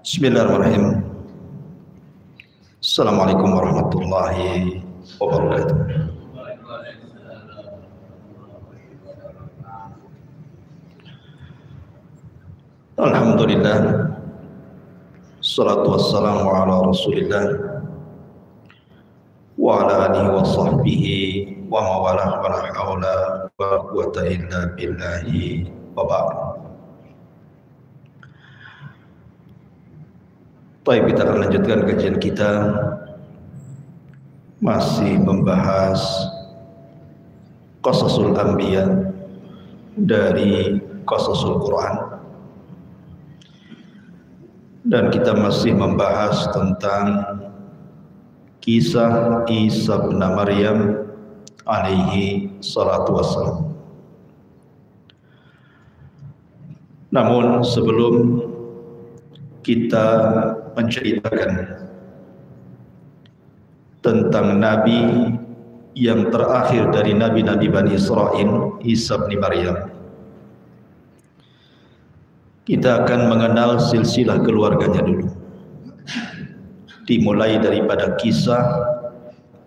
Bismillahirrahmanirrahim. Assalamualaikum warahmatullahi wabarakatuh. Alhamdulillah, salatu wassalamu ala rasulillah wa ala alihi wa sahbihi wa mawalah wa la hawla wa quwwata illa billahi wa ba'd. Baik, kita akan lanjutkan kajian kita, masih membahas Qasasul Anbiya dari Qasasul Quran, dan kita masih membahas tentang kisah Isa bin Maryam alaihi salatu wassalam. Namun sebelum kita menceritakan tentang Nabi yang terakhir dari Nabi-Nabi Bani Israel, Isa bin Maryam, kita akan mengenal silsilah keluarganya dulu, dimulai daripada kisah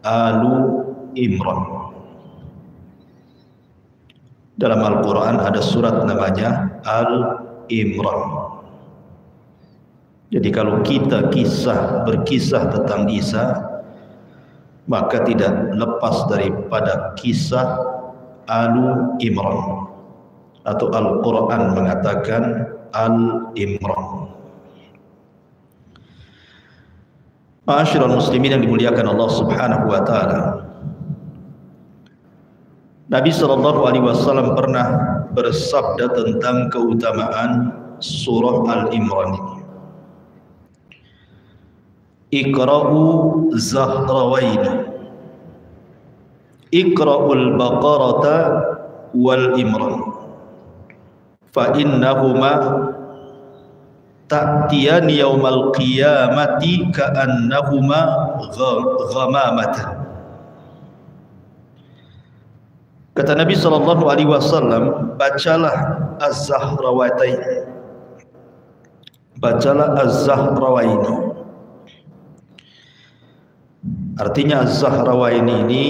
Alu Imran. Dalam Al-Quran ada surat namanya Al-Imran. Jadi kalau kita berkisah tentang Isa, maka tidak lepas daripada kisah Alu Imran, atau Al-Quran mengatakan Al-Imran. Ma'asyiral muslimin yang dimuliakan Allah Subhanahu wa taala, Nabi SAW pernah bersabda tentang keutamaan surah Al-Imran ini. Iqra'u Zahrawaini, Iqra'ul Baqarata wal Imran, fa innahuma ta'tiyan yawmal qiyamati ka'annahuma ghamamatan. Kata Nabi SAW, bacalah Az-Zahrawaini, bacalah Az-Zahrawaini. Artinya Az-Zahrawaini ini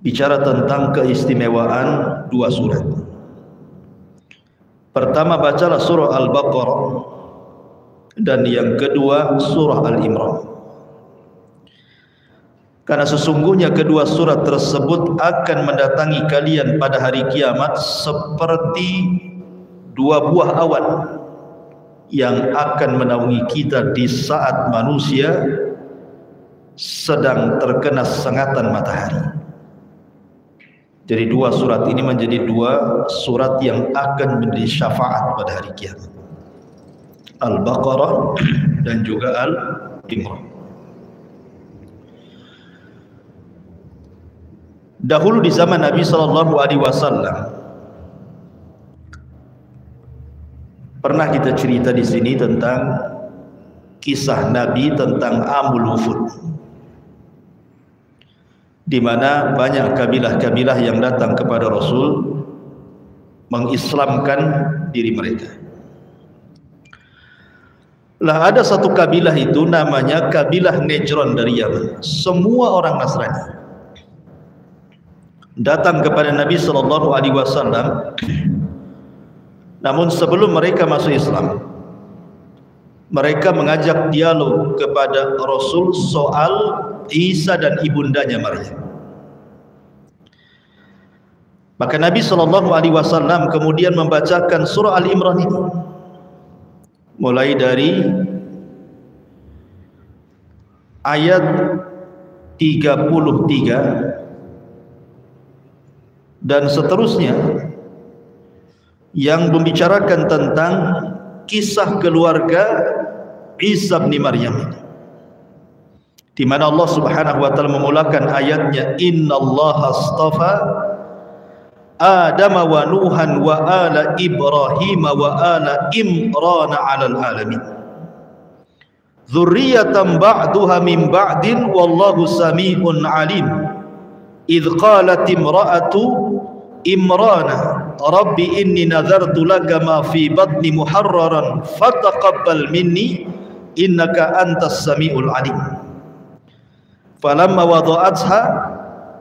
bicara tentang keistimewaan dua surat. Pertama, bacalah surah Al-Baqarah, dan yang kedua surah Al-Imran. Karena sesungguhnya kedua surat tersebut akan mendatangi kalian pada hari kiamat seperti dua buah awan yang akan menaungi kita di saat manusia sedang terkena sengatan matahari. Jadi dua surat ini menjadi dua surat yang akan menjadi syafaat pada hari kiamat, Al-Baqarah dan juga Al-Imran. Dahulu di zaman Nabi SAW, pernah kita cerita di sini tentang kisah Nabi tentang Amul Wufud, di mana banyak kabilah-kabilah yang datang kepada Rasul mengislamkan diri mereka. Lah ada satu kabilah itu namanya kabilah Najran dari Yaman. Semua orang Nasrani datang kepada Nabi SAW. Namun sebelum mereka masuk Islam, mereka mengajak dialog kepada Rasul soal Isa dan ibundanya Maryam. Maka Nabi SAW kemudian membacakan surah Al-Imran ini, mulai dari ayat 33 dan seterusnya, yang membicarakan tentang kisah keluarga Isa bin Maryam, di mana Allah Subhanahu wa taala memulakan ayatnya, innallaha astafa Adam wa Nuhan wa ala Ibrahim wa ala Imran 'alal alamin, dzurriyyatan ba'duha min ba'din wallahu sami'un 'alim, idz qalat imra'atu Imrana Rabbi inni nazartu laka ma fi batni muharraran fataqabbal minni innaka antas samiul alim. Falamma wada'atha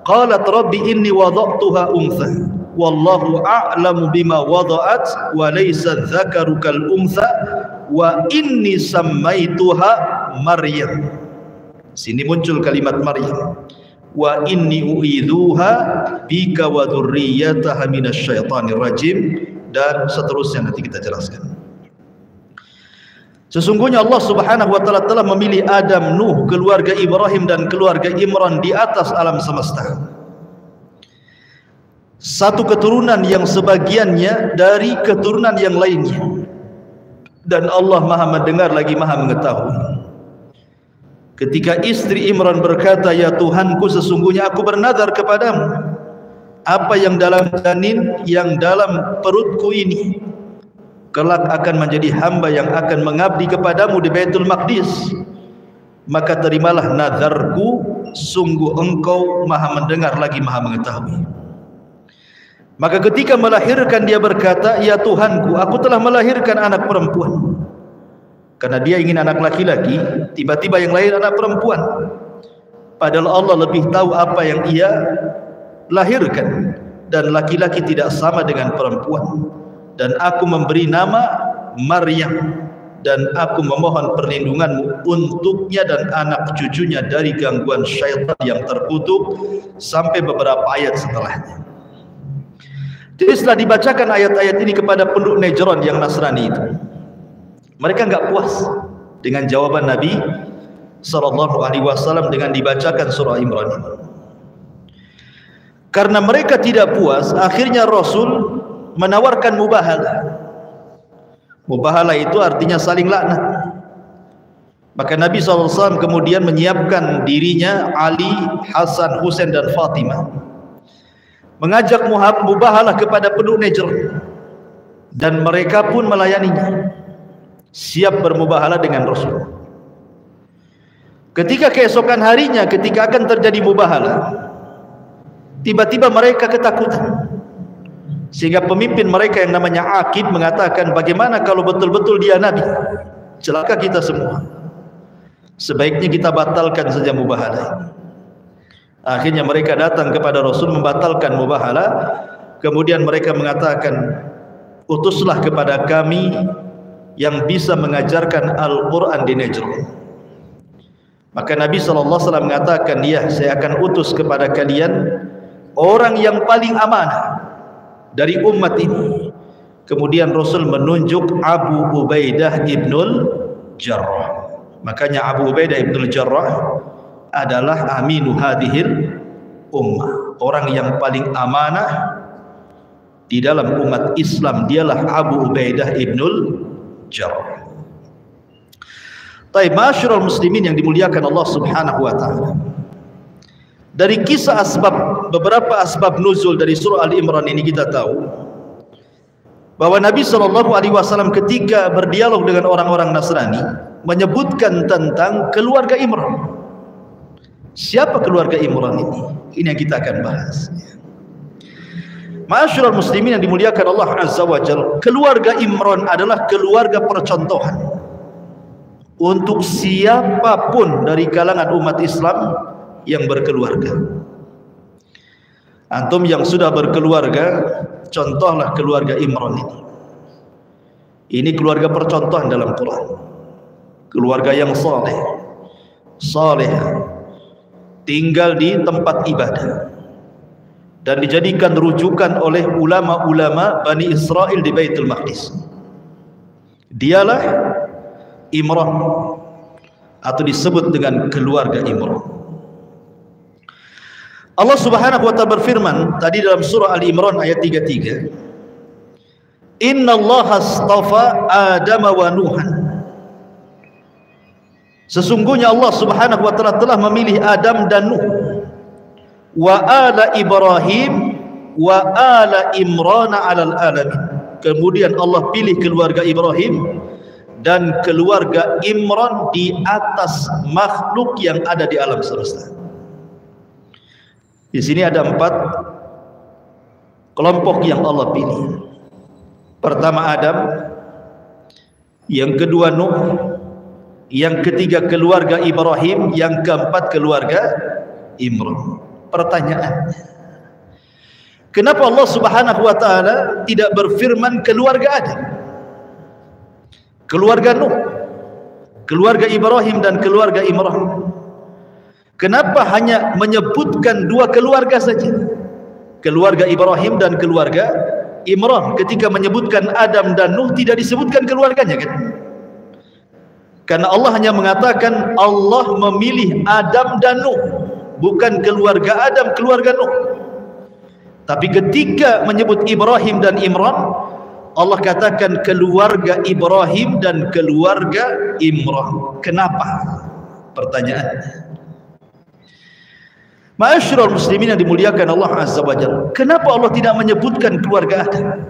qalat rabbi inni wada'tuha untha wallahu a'lamu bima wada'at wa laysa dzakaru kal untha wa inni sammaituha Maryam. Sini muncul kalimat Maryam. Wa inni u'idzuha bika wa dzurriyyataha minasyaitonir rajim, dan seterusnya nanti kita jelaskan. Sesungguhnya Allah Subhanahu wa taala telah memilih Adam, Nuh, keluarga Ibrahim dan keluarga Imran di atas alam semesta. Satu keturunan yang sebagiannya dari keturunan yang lainnya. Dan Allah Maha mendengar lagi Maha mengetahui. Ketika istri Imran berkata, ya Tuhanku, sesungguhnya aku bernazar kepadamu, apa yang dalam janin, yang dalam perutku ini kelak akan menjadi hamba yang akan mengabdi kepadamu di Baitul Maqdis, maka terimalah nazarku, sungguh engkau Maha mendengar lagi Maha mengetahui. Maka ketika melahirkan dia berkata, ya Tuhanku, aku telah melahirkan anak perempuan. Karena dia ingin anak laki-laki, tiba-tiba yang lahir anak perempuan. Padahal Allah lebih tahu apa yang ia lahirkan, dan laki-laki tidak sama dengan perempuan. Dan aku memberi nama Maryam, dan aku memohon perlindunganmu untuknya dan anak cucunya dari gangguan syaitan yang terkutuk, sampai beberapa ayat setelahnya. Jadi setelah dibacakan ayat-ayat ini kepada penduduk Najran yang Nasrani itu, mereka enggak puas dengan jawaban Nabi sallallahu alaihi wasallam dengan dibacakan surah Imran. Karena mereka tidak puas, akhirnya Rasul menawarkan mubahalah. Mubahalah itu artinya saling laknat. Maka Nabi SAW kemudian menyiapkan dirinya, Ali, Hasan, Husain dan Fatimah, mengajak mubahalah kepada penduduk Najran, dan mereka pun melayaninya, siap bermubahalah dengan Rasul. Ketika keesokan harinya, ketika akan terjadi mubahalah, tiba-tiba mereka ketakutan, sehingga pemimpin mereka yang namanya Aqib mengatakan, bagaimana kalau betul-betul dia Nabi? Celaka kita semua. Sebaiknya kita batalkan saja mubahalah. Akhirnya mereka datang kepada Rasul membatalkan mubahalah. Kemudian mereka mengatakan, utuslah kepada kami yang bisa mengajarkan Al-Quran di Najran. Maka Nabi SAW mengatakan, ya, saya akan utus kepada kalian orang yang paling amanah dari umat ini. Kemudian Rasul menunjuk Abu Ubaidah ibnul Jarrah. Makanya Abu Ubaidah ibnul Jarrah adalah aminu hadhil ummah, orang yang paling amanah di dalam umat Islam. Dialah Abu Ubaidah ibnul Jarrah. Baik, ma'asyiral muslimin yang dimuliakan Allah Subhanahu wa taala. Dari kisah asbab, beberapa asbab nuzul dari surah Al-Imran ini kita tahu bahwa Nabi SAW ketika berdialog dengan orang-orang Nasrani menyebutkan tentang keluarga Imran. Siapa keluarga Imran ini? Ini yang kita akan bahas. Ma'asyiral muslimin yang dimuliakan Allah Azza wa Jalla, keluarga Imran adalah keluarga percontohan untuk siapapun dari kalangan umat Islam yang berkeluarga. Antum yang sudah berkeluarga, contohlah keluarga Imran ini. Ini keluarga percontohan dalam Quran. Keluarga yang saleh, tinggal di tempat ibadah, dan dijadikan rujukan oleh ulama-ulama Bani Israel di Baitul Maqdis. Dialah Imran, atau disebut dengan keluarga Imran. Allah Subhanahu wa ta'ala berfirman tadi dalam surah Al-Imran ayat 33, Innallaha astafa Adam wa Nuhan. Sesungguhnya Allah Subhanahu wa ta'ala telah memilih Adam dan Nuh, wa ala Ibrahim wa ala Imran 'alal alamin. Kemudian Allah pilih keluarga Ibrahim dan keluarga Imran di atas makhluk yang ada di alam semesta. Di sini ada 4 kelompok yang Allah pilih. Pertama Adam, yang kedua Nuh, yang ketiga keluarga Ibrahim, yang keempat keluarga Imran. Pertanyaan, kenapa Allah Subhanahu wa taala tidak berfirman keluarga Adam, keluarga Nuh, keluarga Ibrahim dan keluarga Imran? Kenapa hanya menyebutkan dua keluarga saja, keluarga Ibrahim dan keluarga Imran? Ketika menyebutkan Adam dan Nuh tidak disebutkan keluarganya, kan? Karena Allah hanya mengatakan Allah memilih Adam dan Nuh, bukan keluarga Adam, keluarga Nuh. Tapi ketika menyebut Ibrahim dan Imran, Allah katakan keluarga Ibrahim dan keluarga Imran. Kenapa? Pertanyaan. Ma'asyiral muslimin yang dimuliakan Allah Azza wa Jalla, kenapa Allah tidak menyebutkan keluarga Adam?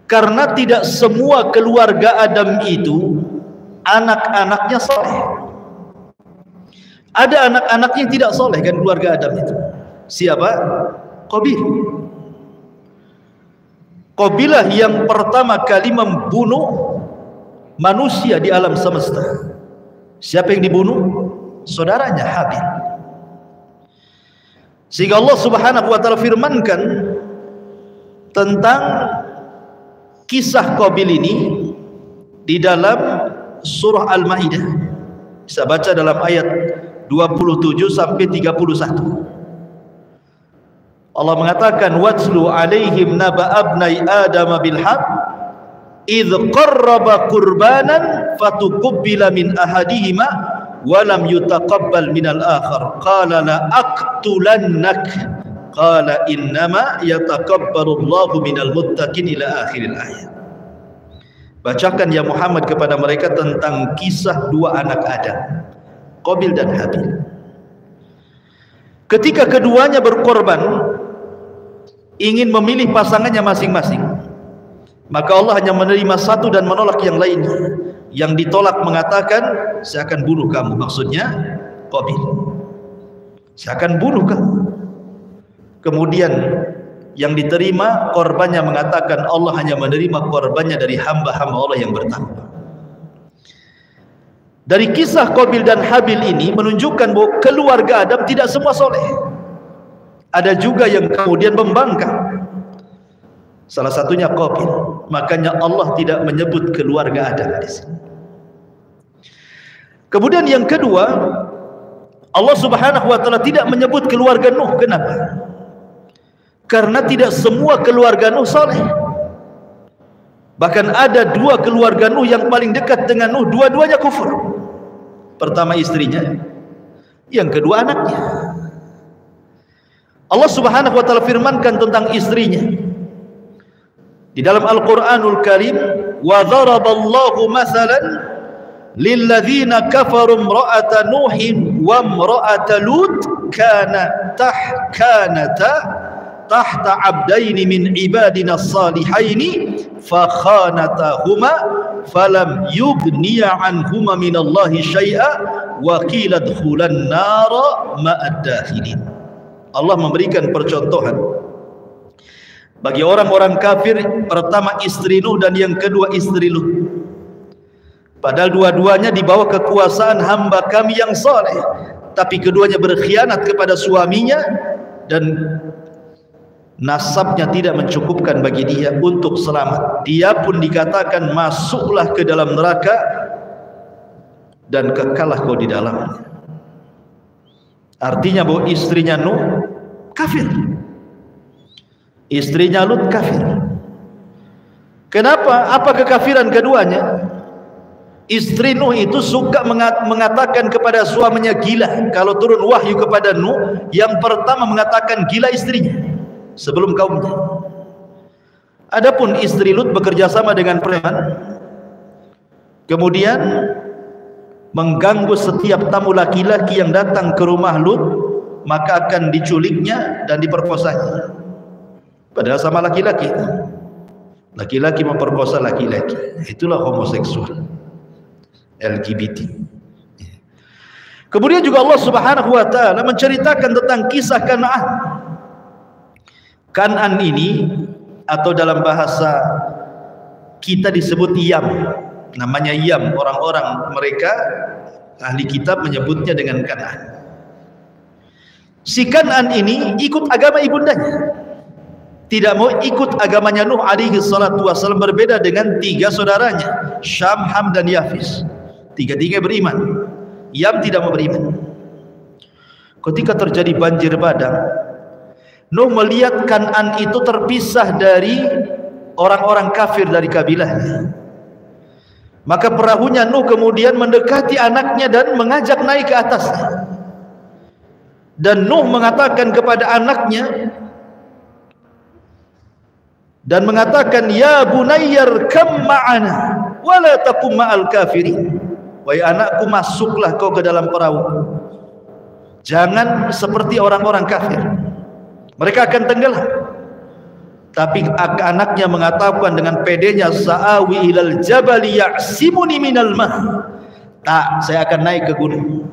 Karena tidak semua keluarga Adam itu anak-anaknya soleh. Ada anak-anaknya yang tidak soleh, kan, keluarga Adam itu. Siapa? Qabil. Qabilah yang pertama kali membunuh manusia di alam semesta. Siapa yang dibunuh? Saudaranya Habil. Sehingga Allah Subhanahu wa taala firmankan tentang kisah Qabil ini di dalam surah Al-Maidah. Bisa baca dalam ayat 27 sampai 31. Allah mengatakan, watlu alaihim naba abnai adam bil haqq idh qarraba qurbanan fatuqabbala min ahadihima walam yutaqabbal minal akhar qala la aqtulannak qala innama yataqabbalu Allahu minal muttaqin ila akhiril ayat. Bacakan ya Muhammad kepada mereka tentang kisah dua anak Adam, Qabil dan Habil. Ketika keduanya berkorban, ingin memilih pasangannya masing-masing, maka Allah hanya menerima satu dan menolak yang lainnya. Yang ditolak mengatakan, saya akan bunuh kamu. Maksudnya Qabil, saya akan bunuh kamu. Kemudian yang diterima korbannya mengatakan, Allah hanya menerima korbannya dari hamba-hamba Allah yang bertakwa. Dari kisah Qabil dan Habil ini menunjukkan bahwa keluarga Adam tidak semua soleh. Ada juga yang kemudian membangkang. Salah satunya Qabil. Makanya Allah tidak menyebut keluarga Adam di sini. Kemudian yang kedua, Allah Subhanahu wa taala tidak menyebut keluarga Nuh. Kenapa? Karena tidak semua keluarga Nuh saleh. Bahkan ada dua keluarga Nuh yang paling dekat dengan Nuh, dua-duanya kufur. Pertama istrinya, yang kedua anaknya. Allah Subhanahu wa taala firmankan tentang istrinya di dalam Al-Qur'anul Karim, wa daraballahu mathalan lilladzina kafaru imra'ata nuhin wa imra'ata lut kanata tahta abdaini min ibadina salihaini fakhanatahuma falam yubniya anhuma minallahi syai'a wa qila dkhulan nara ma'ad dakhilin. Allah memberikan percontohan bagi orang-orang kafir, pertama istri Nuh dan yang kedua istri Lut. Padahal dua-duanya di bawah kekuasaan hamba kami yang saleh, tapi keduanya berkhianat kepada suaminya dan nasabnya tidak mencukupkan bagi dia untuk selamat. Dia pun dikatakan masuklah ke dalam neraka dan kekallah kau di dalamnya. Artinya bahwa istrinya Nuh kafir, istrinya Lut kafir. Kenapa? Apa kekafiran keduanya? Istri Nuh itu suka mengatakan kepada suaminya gila. Kalau turun wahyu kepada Nuh, yang pertama mengatakan gila istrinya sebelum kaumnya. Adapun istri Lut bekerja sama dengan preman, kemudian mengganggu setiap tamu laki-laki yang datang ke rumah Lut, maka akan diculiknya dan diperkosanya. Padahal sama laki-laki, laki-laki memperkosa laki-laki, itulah homoseksual, LGBT. Kemudian juga Allah Subhanahu wa taala menceritakan tentang kisah Kanaan. Kan'an ini atau dalam bahasa kita disebut Yam, namanya Yam. Orang-orang mereka ahli kitab menyebutnya dengan Kan'an. Si Kan'an ini ikut agama ibundanya, tidak mau ikut agamanya Nuh alaihi salatu wassalam. Berbeda dengan tiga saudaranya, Syam, Ham dan Yafis. Tiga-tiga beriman. Yam tidak mau beriman. Ketika terjadi banjir bandang, Nuh melihat Kan'an itu terpisah dari orang-orang kafir dari kabilahnya. Maka perahunya Nuh kemudian mendekati anaknya dan mengajak naik ke atasnya. Dan Nuh mengatakan kepada anaknya dan mengatakan, ya bunayyar kam ma'ana wa la takum ma'al kafirin. Wahai anakku, masuklah kau ke dalam perahu, jangan seperti orang-orang kafir, mereka akan tenggelam. Tapi anaknya mengatakan dengan pedenya, sa'awi ilal jabali ya'simuni minal ma'. Tak, saya akan naik ke gunung,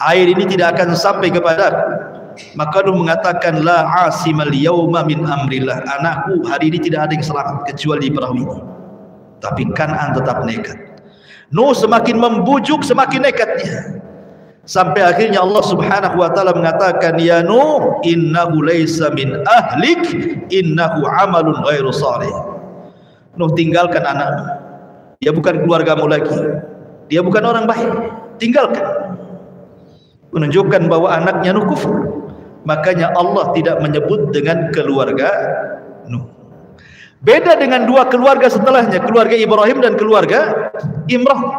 air ini tidak akan sampai kepadaku. Maka Nuh mengatakan, la asimal yawma min amrillah. Anakku, hari ini tidak ada yang selamat kecuali di perahu ini. Tapi Kan'an tetap nekat. Nuh semakin membujuk, semakin nekatnya, sampai akhirnya Allah subhanahu wa ta'ala mengatakan, ya Nuh, innahu laysa min ahlik, innahu amalun ghairu salih. Nuh, tinggalkan anakmu, dia bukan keluargamu lagi, dia bukan orang baik, tinggalkan. Menunjukkan bahwa anaknya Nuh kufur. Makanya Allah tidak menyebut dengan keluarga Nuh. Beda dengan dua keluarga setelahnya, keluarga Ibrahim dan keluarga Imran.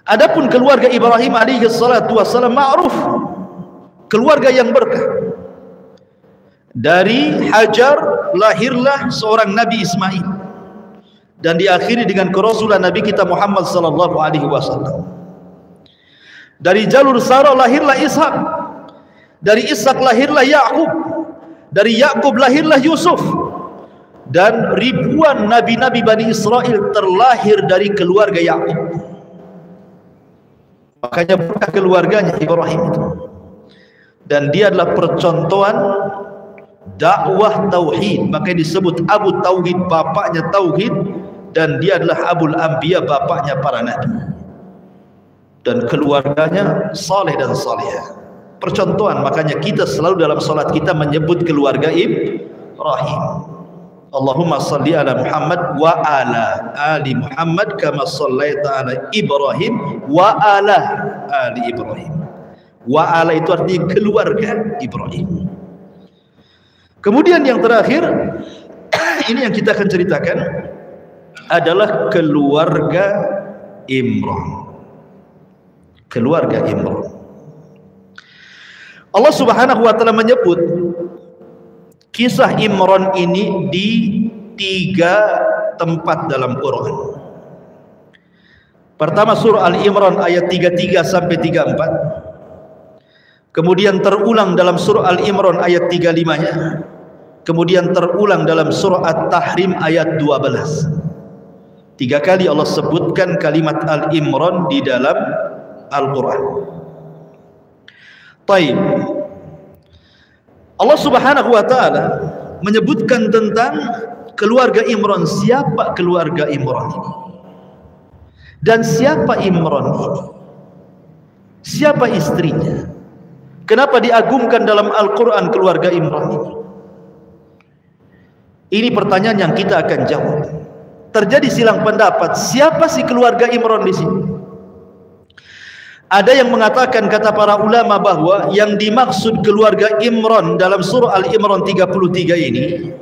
Adapun keluarga Ibrahim alaihi salatu wassalam ma'ruf, keluarga yang berkah. Dari Hajar lahirlah seorang Nabi Ismail, dan diakhiri dengan kerasulan Nabi kita Muhammad sallallahu alaihi wasallam. Dari jalur Sarah lahirlah Ishak, dari Ishak lahirlah Yakub, dari Yakub lahirlah Yusuf, dan ribuan nabi-nabi Bani Israel terlahir dari keluarga Yakub. Makanya berkah keluarganya Ibrahim itu, dan dia adalah percontohan dakwah tauhid. Makanya disebut Abu Tauhid, bapaknya tauhid, dan dia adalah Abul Anbiya, bapaknya para nabi. Dan keluarganya saleh dan salihah, percontohan. Makanya kita selalu dalam salat kita menyebut keluarga Ibrahim. Allahumma salli ala Muhammad wa ala ali Muhammad kama sallaita ala Ibrahim wa ala ali Ibrahim. Wa ala itu artinya keluarga Ibrahim. Kemudian yang terakhir, ini yang kita akan ceritakan adalah keluarga Imran. Keluarga Imran. Allah subhanahu wa ta'ala menyebut kisah Imran ini di 3 tempat dalam Quran. Pertama surah Al-Imran ayat 33 sampai 34. Kemudian terulang dalam surah Al-Imran ayat 35-nya. Kemudian terulang dalam surah At-Tahrim ayat 12. 3 kali Allah sebutkan kalimat Al-Imran di dalam Al-Quran. Taib. Allah subhanahu wa ta'ala menyebutkan tentang keluarga Imran. Siapa keluarga Imran ini? Dan siapa Imran ini? Siapa istrinya? Kenapa diagungkan dalam Al-Quran keluarga Imran ini? Ini pertanyaan yang kita akan jawab. Terjadi silang pendapat, siapa sih keluarga Imran di sini? Ada yang mengatakan, kata para ulama, bahwa yang dimaksud keluarga Imran dalam surah Al-Imran 33 ini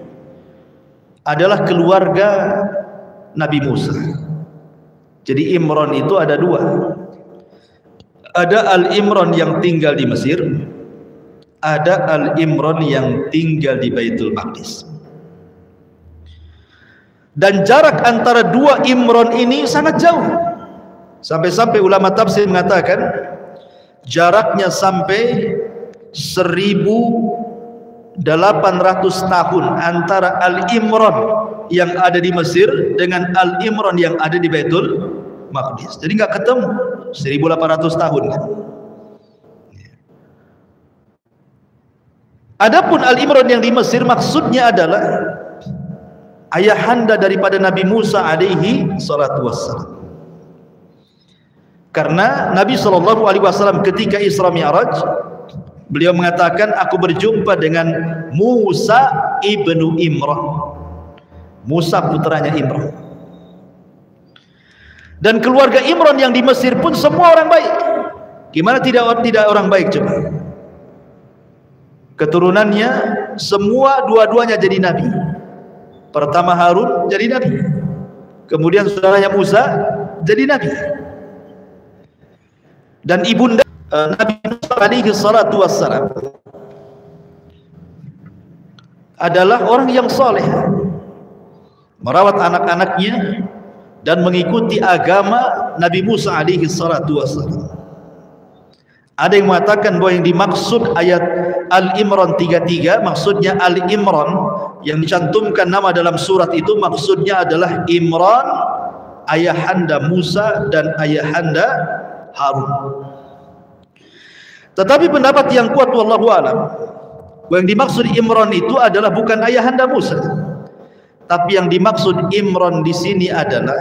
adalah keluarga Nabi Musa. Jadi Imran itu ada 2. Ada Al-Imran yang tinggal di Mesir, ada Al-Imran yang tinggal di Baitul Maqdis. Dan jarak antara 2 Imran ini sangat jauh. Sampai-sampai ulama tafsir mengatakan jaraknya sampai 1800 tahun antara Al-Imran yang ada di Mesir dengan Al-Imran yang ada di Baitul Maqdis. Jadi nggak ketemu, 1800 tahun kan. Adapun Al-Imran yang di Mesir maksudnya adalah ayahanda daripada Nabi Musa alaihi salatu wassalam. Karena Nabi SAW ketika Isra Mi'raj, beliau mengatakan, aku berjumpa dengan Musa ibnu Imran, Musa putranya Imran. Dan keluarga Imran yang di Mesir pun semua orang baik. Gimana tidak orang baik coba? Keturunannya semua dua-duanya jadi nabi. Pertama Harun jadi nabi, kemudian saudaranya Musa jadi nabi. Dan ibunda Nabi Musa alaihi salatu wassalam adalah orang yang soleh, merawat anak-anaknya dan mengikuti agama Nabi Musa alaihi salatu wassalam. Ada yang mengatakan bahwa yang dimaksud ayat Al-Imran 33, maksudnya Al-Imran yang dicantumkan nama dalam surat itu maksudnya adalah Imran, ayahanda Musa dan ayahanda Harun. Tetapi pendapat yang kuat wallahu alam, yang dimaksud Imran itu adalah bukan ayahanda Musa, tapi yang dimaksud Imran di sini adalah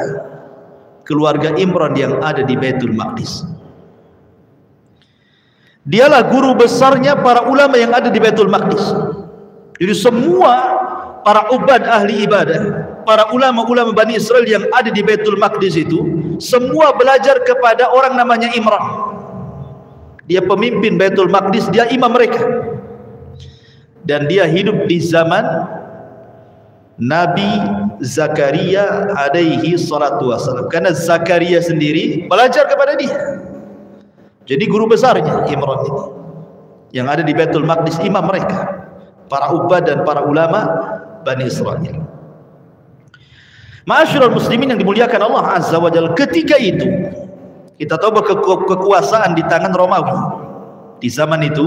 keluarga Imran yang ada di Baitul Maqdis. Dialah guru besarnya para ulama yang ada di Baitul Maqdis. Jadi semua para ubad ahli ibadah, para ulama-ulama Bani Israel yang ada di Baitul Maqdis itu semua belajar kepada orang namanya Imran. Dia pemimpin Baitul Maqdis, dia imam mereka. Dan dia hidup di zaman Nabi Zakaria alaihi salatu wassalam. Karena Zakaria sendiri belajar kepada dia. Jadi guru besarnya Imran itu, yang ada di Baitul Maqdis, imam mereka, para ubad dan para ulama Bani Israel. Ma'asyiral muslimin yang dimuliakan Allah Azza wa Jalla, ketika itu kita tahu bahwa kekuasaan di tangan Romawi. Di zaman itu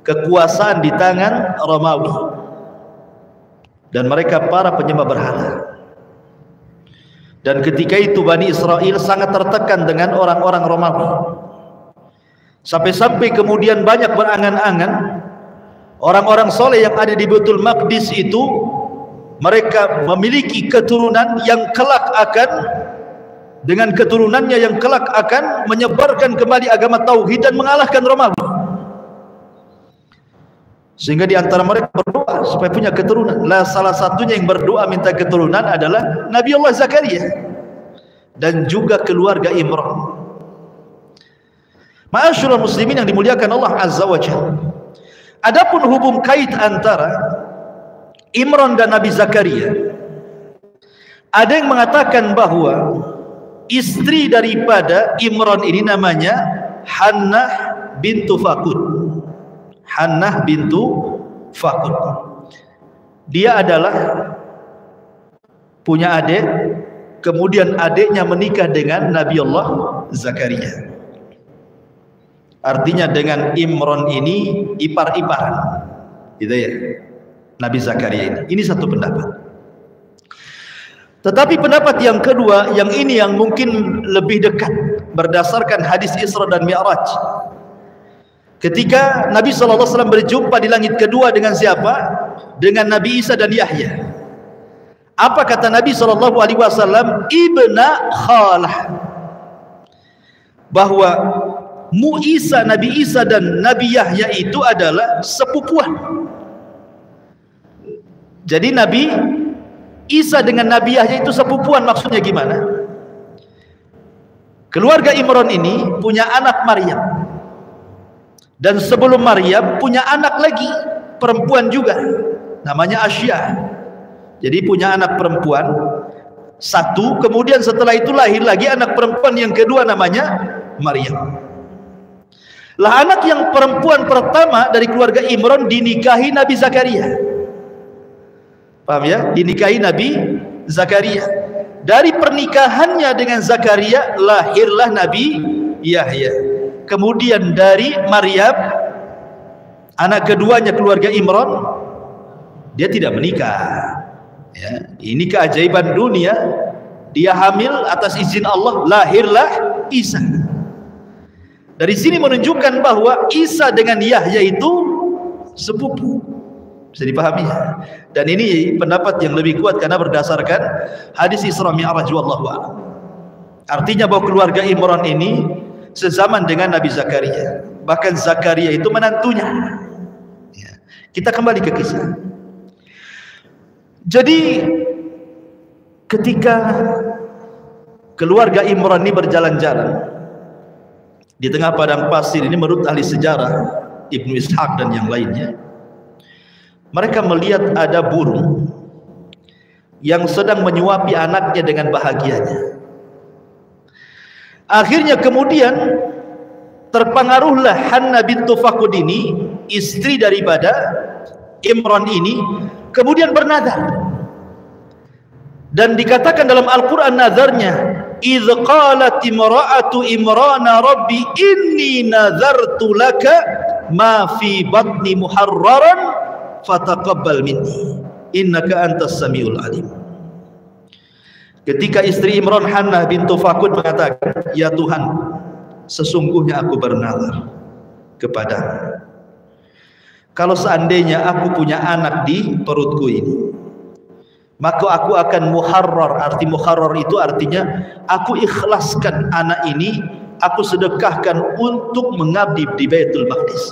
kekuasaan di tangan Romawi, dan mereka para penyembah berhala. Dan ketika itu Bani Israel sangat tertekan dengan orang-orang Romawi, sampai-sampai kemudian banyak berangan-angan orang-orang soleh yang ada di Baitul Maqdis itu, mereka memiliki keturunan yang kelak akan, dengan keturunannya yang kelak akan menyebarkan kembali agama tauhid dan mengalahkan Romawi. Sehingga di antara mereka berdoa supaya punya keturunan. Lah salah satunya yang berdoa minta keturunan adalah Nabi Allah Zakaria dan juga keluarga Imran. Ma'asyiral muslimin yang dimuliakan Allah Azza wa Jalla. Adapun hubung kait antara Imran dan Nabi Zakaria, ada yang mengatakan bahwa istri daripada Imran ini namanya Hannah bintu Fakud. Hannah bintu Fakud. Dia adalah punya adik, kemudian adiknya menikah dengan Nabi Allah Zakaria. Artinya dengan Imran ini ipar-iparan, gitu ya, Nabi Zakaria ini. Ini satu pendapat. Tetapi pendapat yang kedua, yang ini yang mungkin lebih dekat berdasarkan hadis Isra dan Mi'raj. Ketika Nabi SAW berjumpa di langit kedua dengan siapa? Dengan Nabi Isa dan Yahya. Apa kata Nabi SAW? Ibna Khalah. Bahwa Nabi Isa dan Nabi Yahya itu adalah sepupuan. Jadi Nabi Isa dengan Nabi Yahya itu sepupuan. Maksudnya gimana? Keluarga Imran ini punya anak Maryam, dan sebelum Maryam punya anak lagi perempuan juga, namanya Asya. Jadi punya anak perempuan satu, kemudian setelah itu lahir lagi anak perempuan yang kedua namanya Maryam. Lah anak yang perempuan pertama dari keluarga Imran dinikahi Nabi Zakaria. Paham ya? Dinikahi Nabi Zakaria. Dari pernikahannya dengan Zakaria lahirlah Nabi Yahya. Kemudian dari Maryam, anak keduanya keluarga Imran, dia tidak menikah. Ya, ini keajaiban dunia. Dia hamil atas izin Allah, lahirlah Isa. Dari sini menunjukkan bahwa Isa dengan Yahya itu sepupu. Bisa dipahami. Dan ini pendapat yang lebih kuat karena berdasarkan hadis Isra Mi'raj wallahu a'lam. Artinya bahwa keluarga Imran ini sezaman dengan Nabi Zakaria. Bahkan Zakaria itu menantunya. Ya. Kita kembali ke kisah. Jadi ketika keluarga Imran ini berjalan-jalan di tengah padang pasir ini, menurut ahli sejarah Ibnu Ishaq dan yang lainnya, mereka melihat ada burung yang sedang menyuapi anaknya dengan bahagianya. Akhirnya kemudian terpengaruhlah Hanna bintu Faqud ini, istri daripada Imran ini, kemudian bernazar. Dan dikatakan dalam Al-Quran nazarnya, idh qalat imra'atu imrana rabbi inni nazartu laka ma fi batni muharraran fataqabbal minni innaka antas samiul alim. Ketika istri Imran, Hannah bintu Faqud, mengatakan, ya Tuhan, sesungguhnya aku bernazar kepadamu, kalau seandainya aku punya anak di perutku ini, maka aku akan muharrar. Arti muharrar itu artinya aku ikhlaskan anak ini, aku sedekahkan untuk mengabdi di Baitul Maqdis.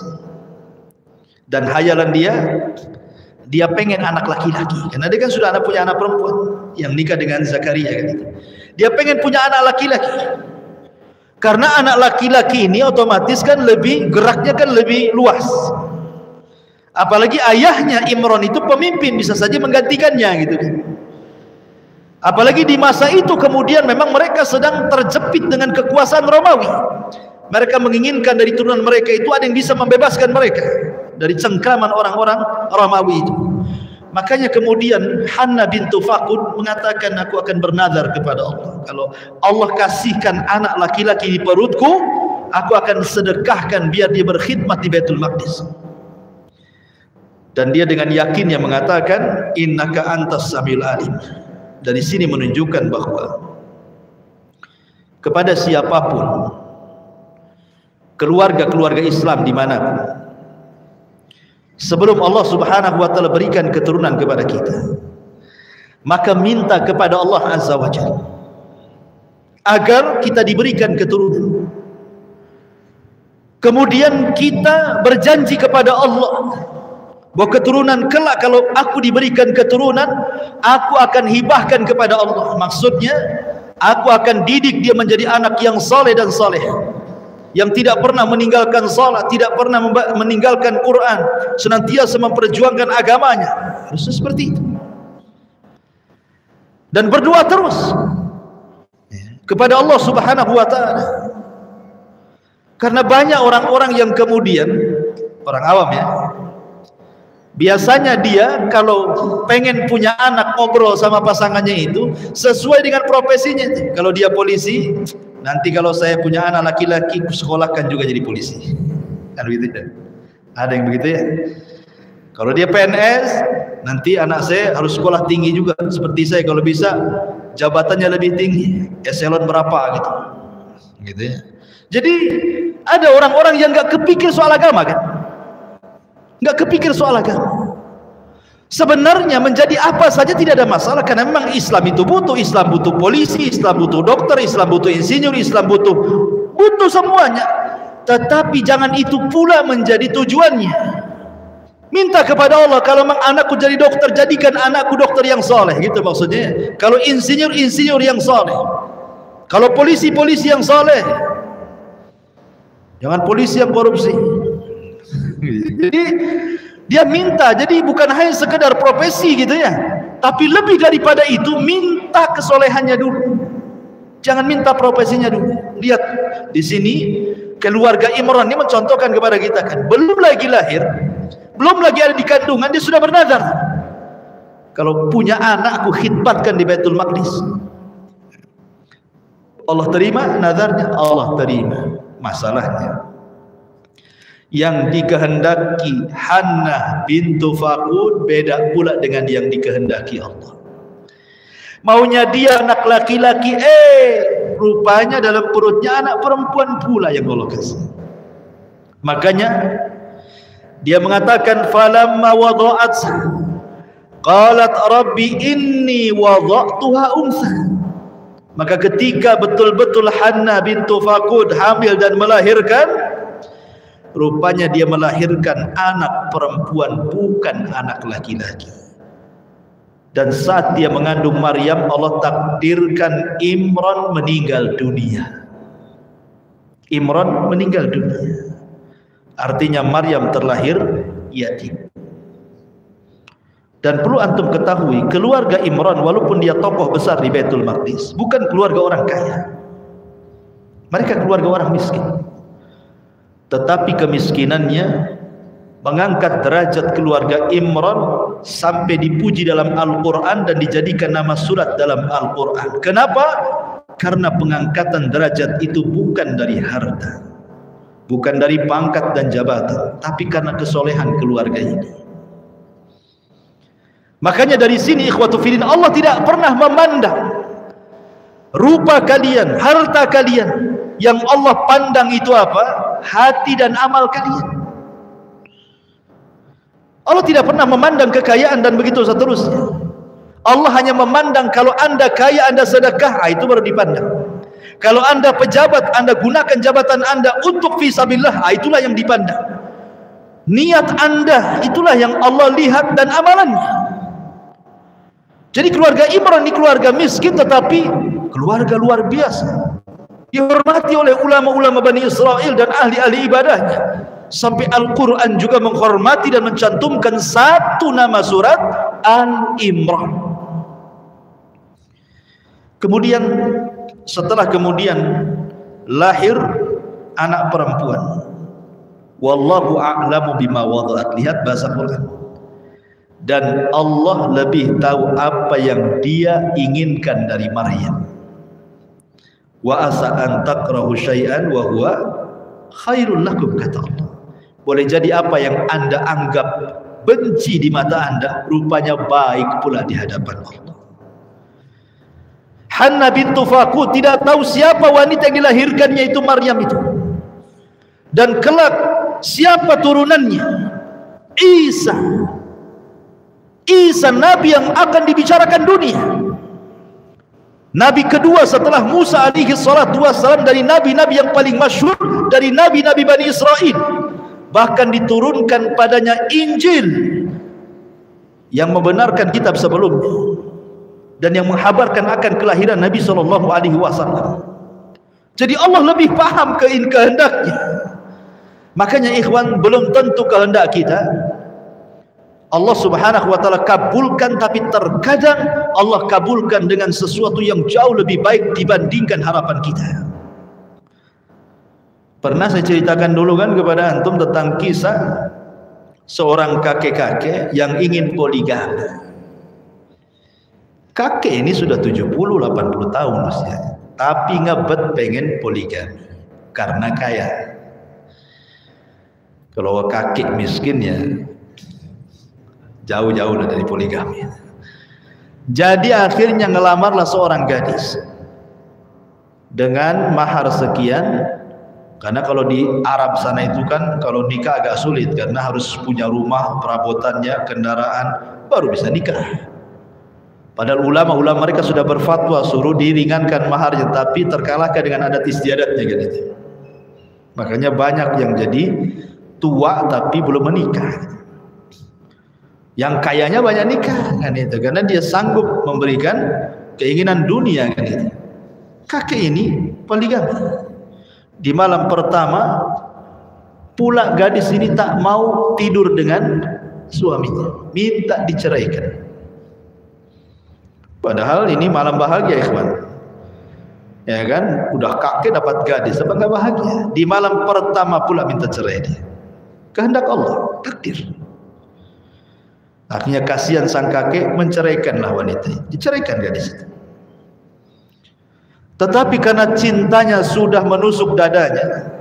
Dan hayalan dia pengen anak laki-laki, karena dia kan sudah punya anak perempuan yang nikah dengan Zakaria kan itu. Dia pengen punya anak laki-laki, karena anak laki-laki ini otomatis kan lebih, geraknya kan lebih luas. Apalagi ayahnya Imran itu pemimpin, bisa saja menggantikannya gitu kan. Apalagi di masa itu kemudian memang mereka sedang terjepit dengan kekuasaan Romawi. Mereka menginginkan dari turunan mereka itu ada yang bisa membebaskan mereka dari cengkraman orang-orang Romawi itu. Makanya kemudian Hannah bintu Faqud mengatakan, aku akan bernazar kepada Allah, kalau Allah kasihkan anak laki-laki di perutku, aku akan sedekahkan biar dia berkhidmat di Baitul Maqdis. Dan dia dengan yakinnya mengatakan, innaka antas samiul alim. Dari sini menunjukkan bahwa kepada siapapun, keluarga-keluarga Islam dimanapun, sebelum Allah Subhanahu wa ta'ala berikan keturunan kepada kita, maka minta kepada Allah Azza wa Jalla agar kita diberikan keturunan. Kemudian kita berjanji kepada Allah bahwa keturunan kelak, kalau aku diberikan keturunan, aku akan hibahkan kepada Allah. Maksudnya, aku akan didik dia menjadi anak yang saleh dan saleh, yang tidak pernah meninggalkan salat, tidak pernah meninggalkan Quran, senantiasa memperjuangkan agamanya. Harusnya seperti itu. Dan berdoa terus kepada Allah Subhanahu wa ta'ala. Karena banyak orang-orang yang kemudian, orang awam ya, biasanya dia kalau pengen punya anak, ngobrol sama pasangannya itu sesuai dengan profesinya. Kalau dia polisi, nanti kalau saya punya anak laki-laki, sekolahkan juga jadi polisi. Kan begitu ya? Ada yang begitu ya? Kalau dia PNS, nanti anak saya harus sekolah tinggi juga seperti saya, kalau bisa jabatannya lebih tinggi, eselon berapa gitu. Gitu ya. Jadi ada orang-orang yang nggak kepikir soal agama kan? Nggak kepikir soal agama. Sebenarnya menjadi apa saja tidak ada masalah, karena memang Islam itu butuh. Islam butuh polisi, Islam butuh dokter, Islam butuh insinyur, Islam butuh semuanya. Tetapi jangan itu pula menjadi tujuannya. Minta kepada Allah, kalau memang anakku jadi dokter, jadikan anakku dokter yang soleh, gitu maksudnya. Kalau insinyur yang soleh, kalau polisi yang soleh, jangan polisi yang korupsi. Jadi dia minta, jadi bukan hanya sekedar profesi gitu ya, tapi lebih daripada itu, minta kesolehannya dulu. Jangan minta profesinya dulu. Lihat di sini keluarga Imran ini mencontohkan kepada kita kan, belum lagi lahir, belum lagi ada di kandungan, dia sudah bernazar, kalau punya anak aku khidmatkan di Baitul Maqdis. Allah terima nazarnya, Allah terima. Masalahnya, yang dikehendaki Hannah bintu Faqud beda pula dengan yang dikehendaki Allah. Maunya dia anak laki-laki, rupanya dalam perutnya anak perempuan pula yang Allah kasih. Makanya Dia mengatakan falamma wada'at qalat rabbi inni wada'tuha unsa. Maka ketika betul-betul Hannah bintu Faqud hamil dan melahirkan, rupanya dia melahirkan anak perempuan, bukan anak laki-laki. Dan saat dia mengandung Maryam, Allah takdirkan Imran meninggal dunia. Imran meninggal dunia. Artinya Maryam terlahir yatim. Dan perlu antum ketahui, keluarga Imran walaupun dia tokoh besar di Baitul Maqdis, bukan keluarga orang kaya. Mereka keluarga orang miskin. Tetapi kemiskinannya mengangkat derajat keluarga Imran sampai dipuji dalam Al-Quran dan dijadikan nama surat dalam Al-Quran. Kenapa? Karena pengangkatan derajat itu bukan dari harta, bukan dari pangkat dan jabatan, tapi karena kesolehan keluarga ini. Makanya dari sini ikhwatu fillah, Allah tidak pernah memandang rupa kalian, harta kalian. Yang Allah pandang itu apa? Hati dan amal kalian. Allah tidak pernah memandang kekayaan dan begitu seterusnya. Allah hanya memandang kalau anda kaya, anda sedekah, itu baru dipandang. Kalau anda pejabat, anda gunakan jabatan anda untuk fisabilillah, itulah yang dipandang. Niat anda, itulah yang Allah lihat dan amalannya. Jadi keluarga Imran ini keluarga miskin tetapi keluarga luar biasa, dihormati oleh ulama-ulama Bani Israel dan ahli-ahli ibadahnya. Sampai Al-Quran juga menghormati dan mencantumkan satu nama surat, Al-Imran. Kemudian setelah lahir anak perempuan. Wallahu a'lamu bima wada'at. Lihat bahasa Quran. Dan Allah lebih tahu apa yang dia inginkan dari Maryam. Wa asa an takrahu syai'an wa huwa khairul lakum, kata Allah. Boleh jadi apa yang anda anggap benci di mata anda, rupanya baik pula di hadapan Allah. Hannah bintu Faqud tidak tahu siapa wanita yang dilahirkannya itu Maryam itu. Dan kelak siapa turunannya? Isa Nabi yang akan dibicarakan dunia. Nabi kedua setelah Musa alaihi salatu wassalam, dari nabi-nabi yang paling masyhur, dari nabi-nabi Bani Israel. Bahkan diturunkan padanya Injil yang membenarkan kitab sebelumnya dan yang menghabarkan akan kelahiran Nabi SAW. Jadi Allah lebih paham kehendaknya. Makanya ikhwan, belum tentu kehendak kita Allah subhanahu wa ta'ala kabulkan, tapi terkadang Allah kabulkan dengan sesuatu yang jauh lebih baik dibandingkan harapan kita. Pernah saya ceritakan dulu kan kepada antum tentang kisah seorang kakek-kakek yang ingin poligami. Kakek ini sudah 70-80 tahun usia, tapi ngebet pengen poligami karena kaya. Kalau kakek miskin ya jauh-jauh dari poligami. Jadi akhirnya ngelamarlah seorang gadis dengan mahar sekian. Karena kalau di Arab sana itu kan kalau nikah agak sulit, karena harus punya rumah, perabotannya, kendaraan, baru bisa nikah. Padahal ulama-ulama mereka sudah berfatwa suruh diringankan maharnya, tapi terkalahkan dengan adat istiadatnya gitu. Makanya banyak yang jadi tua tapi belum menikah. Yang kayanya banyak nikah kan itu, karena dia sanggup memberikan keinginan dunia kan itu. Kakek ini poligami. Di malam pertama pula gadis ini tak mau tidur dengan suaminya, minta diceraikan. Padahal ini malam bahagia ikhwan. Ya kan, udah kakek dapat gadis, apa enggak bahagia? Di malam pertama pula minta cerai dia. Kehendak Allah, takdir. Akhirnya kasihan sang kakek, menceraikanlah wanita, diceraikan gadis itu. Tetapi karena cintanya sudah menusuk dadanya,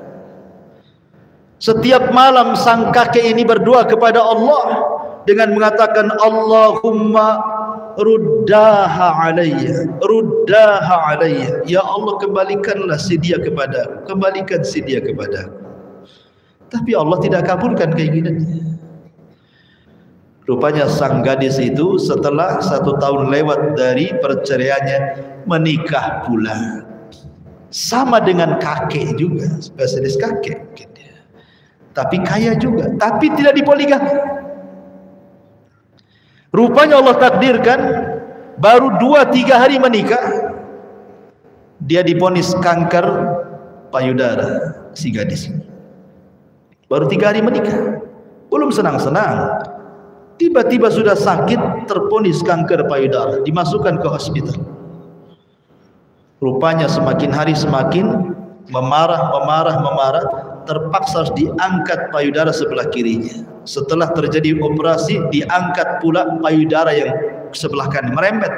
setiap malam sang kakek ini berdoa kepada Allah dengan mengatakan, Allahumma ruddaha alayya, ruddaha alayya. Ya Allah, kembalikanlah si dia kepadaku, kembalikan si dia kepadaku. Tapi Allah tidak kabulkan keinginannya. Rupanya sang gadis itu setelah 1 tahun lewat dari perceraiannya menikah pula. Sama dengan kakek juga, spesialis kakek mungkin dia. Tapi kaya juga, tapi tidak dipoligami. Rupanya Allah takdirkan baru 2-3 hari menikah, dia divonis kanker payudara si gadis ini. Baru 3 hari menikah, belum senang-senang. Tiba-tiba sudah sakit, tervonis kanker payudara, dimasukkan ke hospital. Rupanya semakin hari semakin memarah, terpaksa harus diangkat payudara sebelah kirinya. Setelah terjadi operasi, diangkat pula payudara yang sebelah kanan, merembet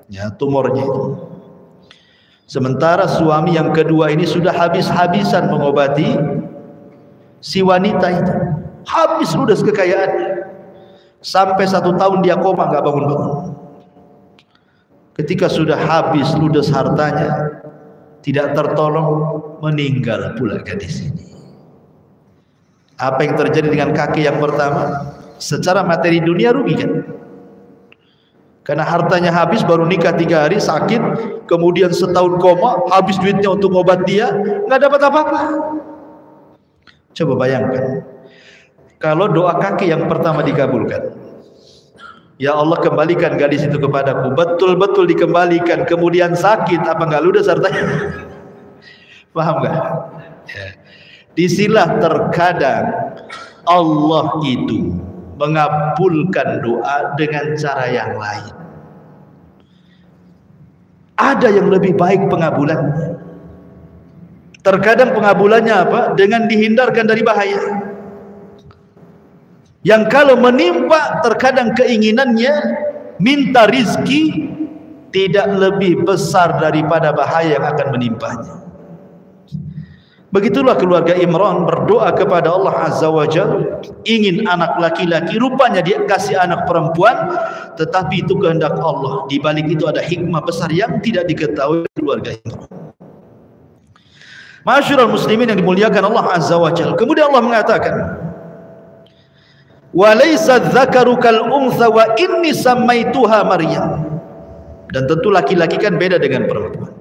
ya tumornya itu. Sementara suami yang kedua ini sudah habis-habisan mengobati si wanita itu, habis ludes kekayaannya. Sampai 1 tahun dia koma, nggak bangun-bangun. Ketika sudah habis ludes hartanya, tidak tertolong, meninggal pula gadis ini. Apa yang terjadi dengan kakek yang pertama? Secara materi dunia rugi kan? Karena hartanya habis, baru nikah 3 hari, sakit, kemudian setahun koma, habis duitnya untuk obat dia, nggak dapat apa-apa. Coba bayangkan, kalau doa kakek yang pertama dikabulkan, ya Allah kembalikan gadis itu kepadaku, betul-betul dikembalikan, kemudian sakit, apa nggak ludes hartanya? Paham nggak? Ya. Disilah terkadang Allah itu mengabulkan doa dengan cara yang lain. Ada yang lebih baik pengabulannya. Terkadang pengabulannya apa? Dengan dihindarkan dari bahaya. Yang kalau menimpa, terkadang keinginannya minta rizki tidak lebih besar daripada bahaya yang akan menimpanya. Begitulah keluarga Imran berdoa kepada Allah Azza wa Jalla, ingin anak laki-laki, rupanya dia kasih anak perempuan, tetapi itu kehendak Allah. Di balik itu ada hikmah besar yang tidak diketahui keluarga Imran. Masyarul muslimin yang dimuliakan Allah Azza wa Jalla. Kemudian Allah mengatakan, wa laysa dzakaru kal untha wa inni samaituha Maryam. Dan tentu laki-laki kan beda dengan perempuan.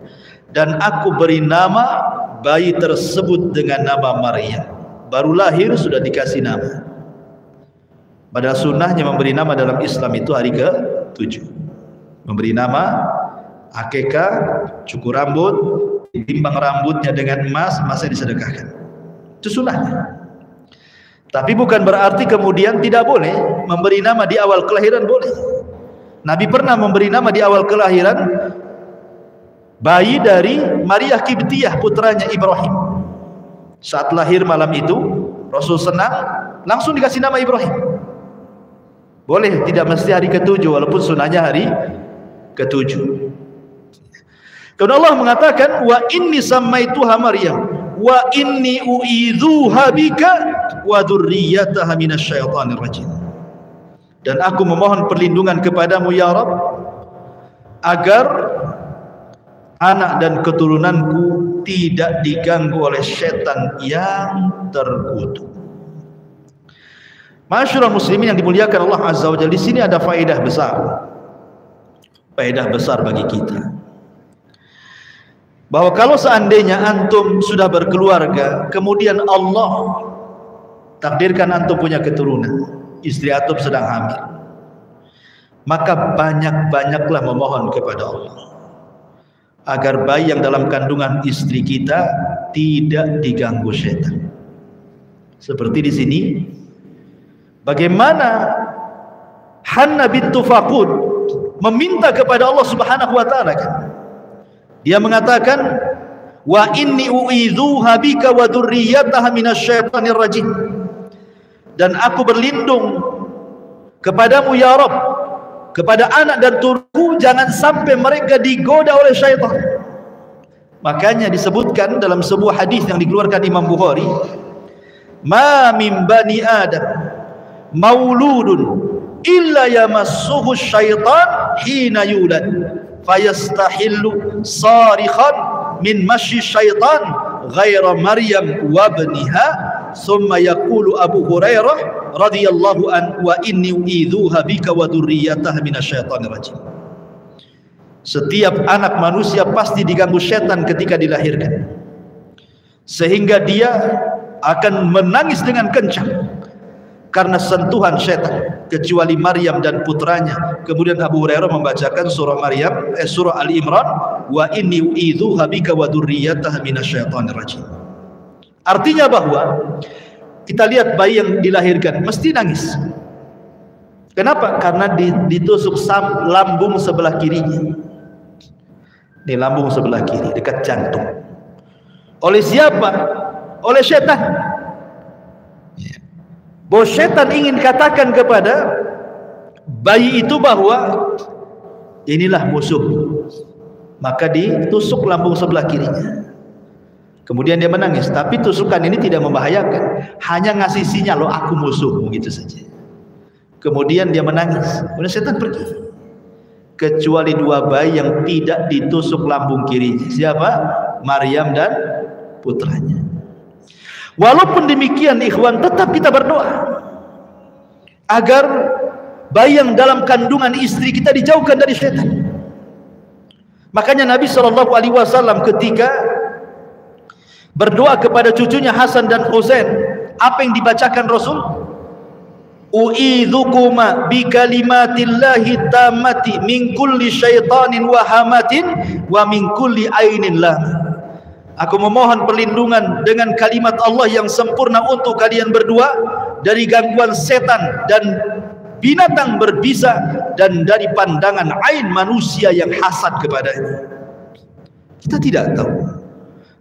Dan aku beri nama bayi tersebut dengan nama Maryam. Baru lahir sudah dikasih nama. Padahal sunnahnya memberi nama dalam Islam itu hari ke-7. Memberi nama, akikah, cukur rambut, ditimbang rambutnya dengan emas, emasnya disedekahkan. Itu sunnahnya. Tapi bukan berarti kemudian tidak boleh memberi nama di awal kelahiran, boleh. Nabi pernah memberi nama di awal kelahiran bayi dari Maria Kibtiyah, putranya Ibrahim. Saat lahir malam itu, Rasul senang, langsung dikasih nama Ibrahim. Boleh, tidak mesti hari ke-7, walaupun sunnahnya hari ke-7. Karena Allah mengatakan, wa inni samaituha Maryam wa inni u'idzuha bika wa dzurriyyataha minasyaitonir rajim. Dan aku memohon perlindungan kepadamu ya Rabb, agar anak dan keturunanku tidak diganggu oleh setan yang terkutuk. Masyarul muslimin yang dimuliakan Allah Azza wa Jalla, di sini ada faedah besar. Faedah besar bagi kita. Bahwa kalau seandainya antum sudah berkeluarga, kemudian Allah takdirkan antum punya keturunan, istri antum sedang hamil, maka banyak-banyaklah memohon kepada Allah agar bayi yang dalam kandungan istri kita tidak diganggu setan. Seperti di sini, bagaimana Hannah bintu Faqud meminta kepada Allah Subhanahu wa taala kan? Dia mengatakan, wa inni u'idzuha bika wa dzurriyyataha minasyaitonir rajim. Dan aku berlindung kepadamu ya Rabb, kepada anak dan turunku, jangan sampai mereka digoda oleh syaitan. Makanya disebutkan dalam sebuah hadis yang dikeluarkan Imam Bukhari, ma min bani Adam mauludun illa yamassuhu syaitan hina yulad fayastahillu sarikhan min masyi syaitan ghaira Maryam wa ibniha summa yaqulu Abu Hurairah radhiyallahu an wa inni u'idzuha bika wa dzurriyyataha minasyaitonir rajim. Setiap anak manusia pasti diganggu setan ketika dilahirkan, sehingga dia akan menangis dengan kencang karena sentuhan setan, kecuali Maryam dan putranya. Kemudian Abu Hurairah membacakan surah surah Ali Imran, wa inni u'idzuha bika wa dzurriyyataha minasyaitonir rajim. Artinya bahwa kita lihat bayi yang dilahirkan mesti nangis. Kenapa? Karena ditusuk lambung sebelah kirinya. Ini lambung sebelah kiri dekat jantung. Oleh siapa? Oleh setan. Bahwa setan ingin katakan kepada bayi itu bahwa inilah musuh. Maka ditusuk lambung sebelah kirinya. Kemudian dia menangis, tapi tusukan ini tidak membahayakan, hanya ngasih sinyal, loh aku musuhmu, gitu saja. Kemudian dia menangis, kemudian setan pergi. Kecuali dua bayi yang tidak ditusuk lambung kirinya. Siapa? Maryam dan putranya. Walaupun demikian ikhwan, tetap kita berdoa agar bayi yang dalam kandungan istri kita dijauhkan dari setan. Makanya Nabi SAW ketika berdoa kepada cucunya Hasan dan Husain, apa yang dibacakan Rasul? U'idzukuma bi kalimatillahi tammati min kulli syaitanin wa hamatin wa min kulli ainin lam. Aku memohon perlindungan dengan kalimat Allah yang sempurna untuk kalian berdua dari gangguan setan dan binatang berbisa dan dari pandangan ain manusia yang hasad kepadanya. Kita tidak tahu.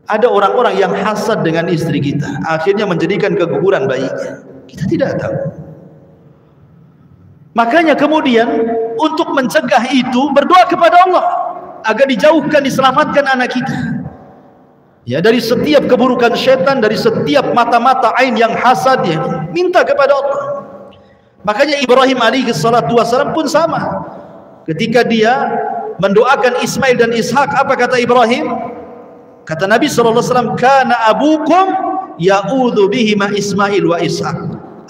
Ada orang-orang yang hasad dengan istri kita, akhirnya menjadikan keguguran bayinya. Kita tidak tahu. Makanya kemudian untuk mencegah itu berdoa kepada Allah agar dijauhkan, diselamatkan anak kita. Ya, dari setiap keburukan syaitan, dari setiap mata-mata ain yang hasad, ya, minta kepada Allah. Makanya Ibrahim alaihi salatu wasalam pun sama. Ketika dia mendoakan Ismail dan Ishak, apa kata Ibrahim? Kata Nabi SAW, kana abukum ya'udhu bihima Ismail wa Ishak.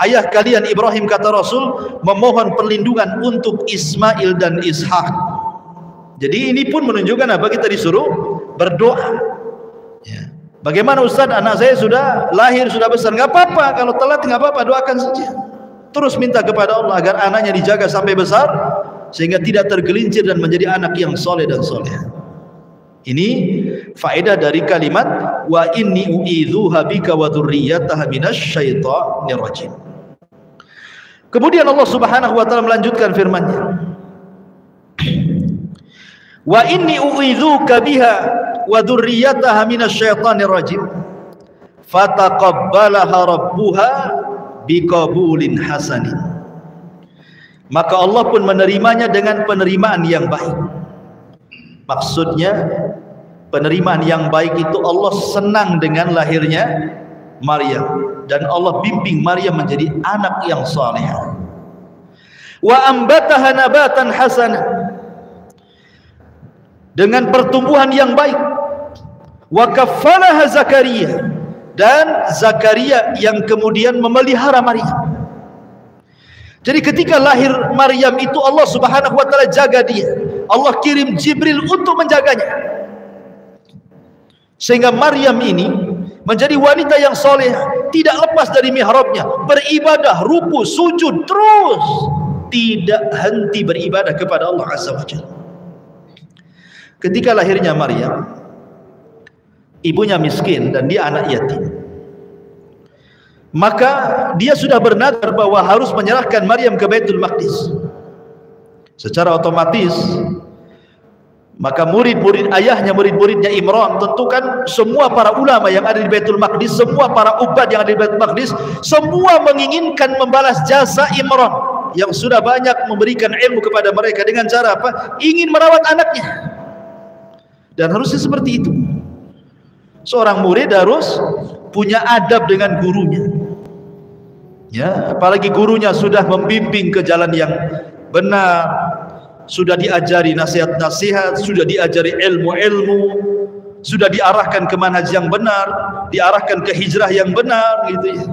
Ayah kalian Ibrahim, kata Rasul, memohon perlindungan untuk Ismail dan Ishak. Jadi ini pun menunjukkan apa? Kita disuruh berdoa. Ya. Bagaimana Ustaz, anak saya sudah lahir, sudah besar, nggak apa-apa, kalau telat nggak apa-apa, doakan saja. Terus minta kepada Allah agar anaknya dijaga sampai besar, sehingga tidak tergelincir dan menjadi anak yang soleh dan soleh. Ini faedah dari kalimat wa inni u'idzuha bika wa dzurriyyataha minasyaitonir rajim. Kemudian Allah Subhanahu wa taala melanjutkan firman-Nya. Wa inni u'idzuka biha wa dzurriyyataha minasyaitonir rajim. Fataqabbalaha rabbuha biqabulin hasanin. Maka Allah pun menerimanya dengan penerimaan yang baik. Maksudnya penerimaan yang baik itu Allah senang dengan lahirnya Maryam, dan Allah bimbing Maryam menjadi anak yang saleh. Wa ambataha nabatan hasanah, dengan pertumbuhan yang baik. Wa kaffalaha Zakaria, dan Zakaria yang kemudian memelihara Maryam. Jadi ketika lahir Maryam itu Allah Subhanahu wa taala jaga dia. Allah kirim Jibril untuk menjaganya. Sehingga Maryam ini menjadi wanita yang soleh, tidak lepas dari mihrabnya, beribadah, ruku, sujud terus, tidak henti beribadah kepada Allah Azza wa Jalla. Ketika lahirnya Maryam, ibunya miskin dan dia anak yatim, maka dia sudah bernadar bahwa harus menyerahkan Maryam ke Baitul Maqdis. Secara otomatis maka murid-murid ayahnya, murid-muridnya Imran, tentu kan semua para ulama yang ada di Baitul Maqdis, semua para ubad yang ada di Baitul Maqdis, semua menginginkan membalas jasa Imran yang sudah banyak memberikan ilmu kepada mereka dengan cara apa? Ingin merawat anaknya. Dan harusnya seperti itu. Seorang murid harus punya adab dengan gurunya. Ya, apalagi gurunya sudah membimbing ke jalan yang benar, sudah diajari nasihat-nasihat, sudah diajari ilmu-ilmu, sudah diarahkan ke manhaj yang benar, diarahkan ke hijrah yang benar gitu ya.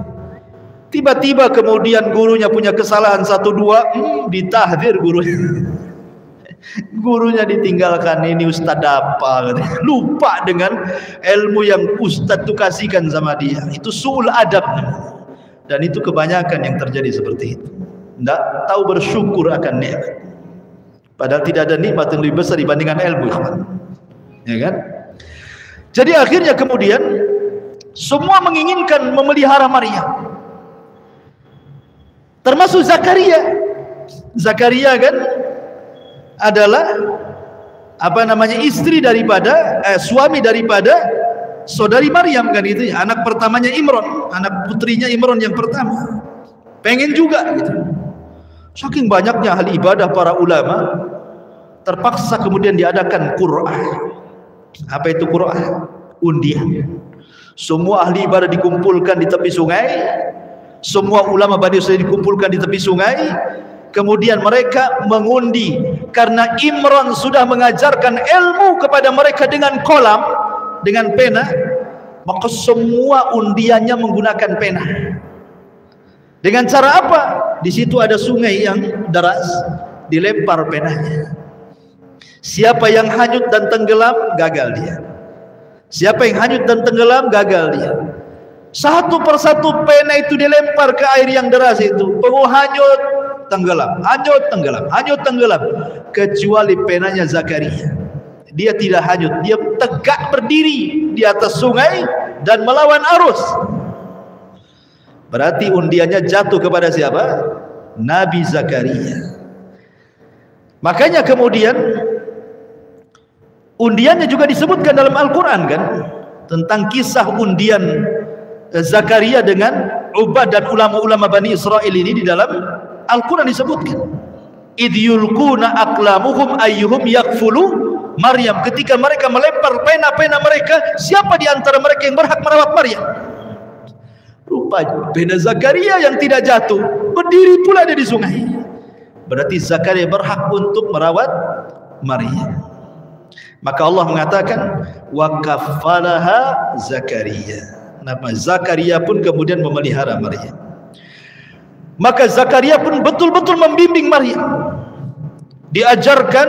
Tiba-tiba kemudian gurunya punya kesalahan 1-2, ditahdir gurunya. Gurunya ditinggalkan, ini ustaz apa katanya. Lupa dengan ilmu yang ustaz itu kasihkan sama dia. Itu su'ul adab. Dan itu kebanyakan yang terjadi seperti itu. Tidak tahu bersyukur akan nikmat. Padahal tidak ada nikmat yang lebih besar dibandingkan ilmu, ya kan? Jadi akhirnya kemudian semua menginginkan memelihara Maryam, termasuk Zakaria. Zakaria kan adalah istri daripada suami daripada saudari Maryam kan itu, anak pertamanya Imran, anak putrinya Imran yang pertama. Pengen juga gitu. Saking banyaknya ahli ibadah para ulama, terpaksa kemudian diadakan Qur'ah. Apa itu Qur'ah? Undian. Semua ahli ibadah dikumpulkan di tepi sungai, semua ulama Bani Israil dikumpulkan di tepi sungai. Kemudian mereka mengundi, karena Imran sudah mengajarkan ilmu kepada mereka dengan kolam, dengan pena, maka semua undiannya menggunakan pena. Dengan cara apa? Di situ ada sungai yang deras, dilempar penanya. Siapa yang hanyut dan tenggelam, gagal dia. Siapa yang hanyut dan tenggelam, gagal dia. Satu persatu pena itu dilempar ke air yang deras itu. Hanyut, tenggelam, hanyut, tenggelam, hanyut, tenggelam. Kecuali penanya Zakaria. Dia tidak hanyut, dia tegak berdiri di atas sungai dan melawan arus. Berarti undiannya jatuh kepada siapa? Nabi Zakaria. Makanya kemudian undiannya juga disebutkan dalam Al-Quran kan, tentang kisah undian Zakaria dengan Ubad dan ulama-ulama Bani Israel ini di dalam Al-Quran disebutkan. Idh yulquna aqlamuhum ayyuhum yakfulu Maryam, ketika mereka melempar pena-pena mereka, siapa di antara mereka yang berhak merawat Maryam? Rupanya pena Zakaria yang tidak jatuh, berdiri pula dia di sungai. Berarti Zakaria berhak untuk merawat Maryam. Maka Allah mengatakan wa kaffalaha Zakaria. Nama Zakaria pun kemudian memelihara Maryam. Maka Zakaria pun betul-betul membimbing Maryam. Diajarkan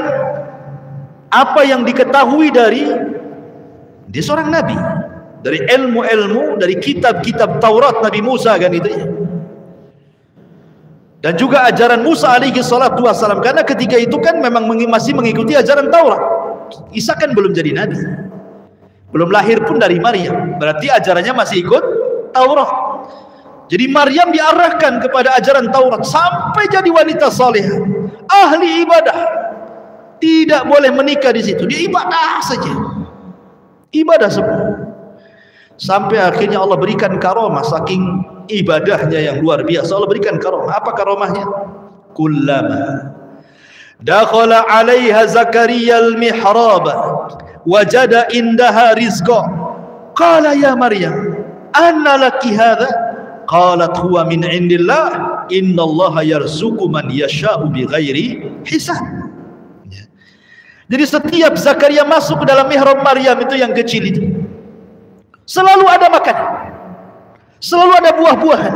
apa yang diketahui dari dia seorang nabi, dari ilmu-ilmu, dari kitab-kitab Taurat Nabi Musa kan itu ya. Dan juga ajaran Musa alaihi salatu wassalam, karena ketika itu kan memang masih mengikuti ajaran Taurat. Isa kan belum jadi nabi, belum lahir pun dari Maryam, berarti ajarannya masih ikut Taurat. Jadi Maryam diarahkan kepada ajaran Taurat sampai jadi wanita salehah, ahli ibadah. Tidak boleh menikah di situ, dia ibadah saja, ibadah semua. Sampai akhirnya Allah berikan karamah, saking ibadahnya yang luar biasa Allah berikan karamah. Apa karamahnya? Kullama dakhala 'alaiha Zakaria al-mihrab wajada indaha rizqa qala ya Maryam anna laki hadha qalat huwa min indillah innallaha yarzuqu man yasha'u bighairi hisab. Jadi setiap Zakaria masuk ke dalam mihrab Maryam itu yang kecil itu, selalu ada makan, selalu ada buah-buahan.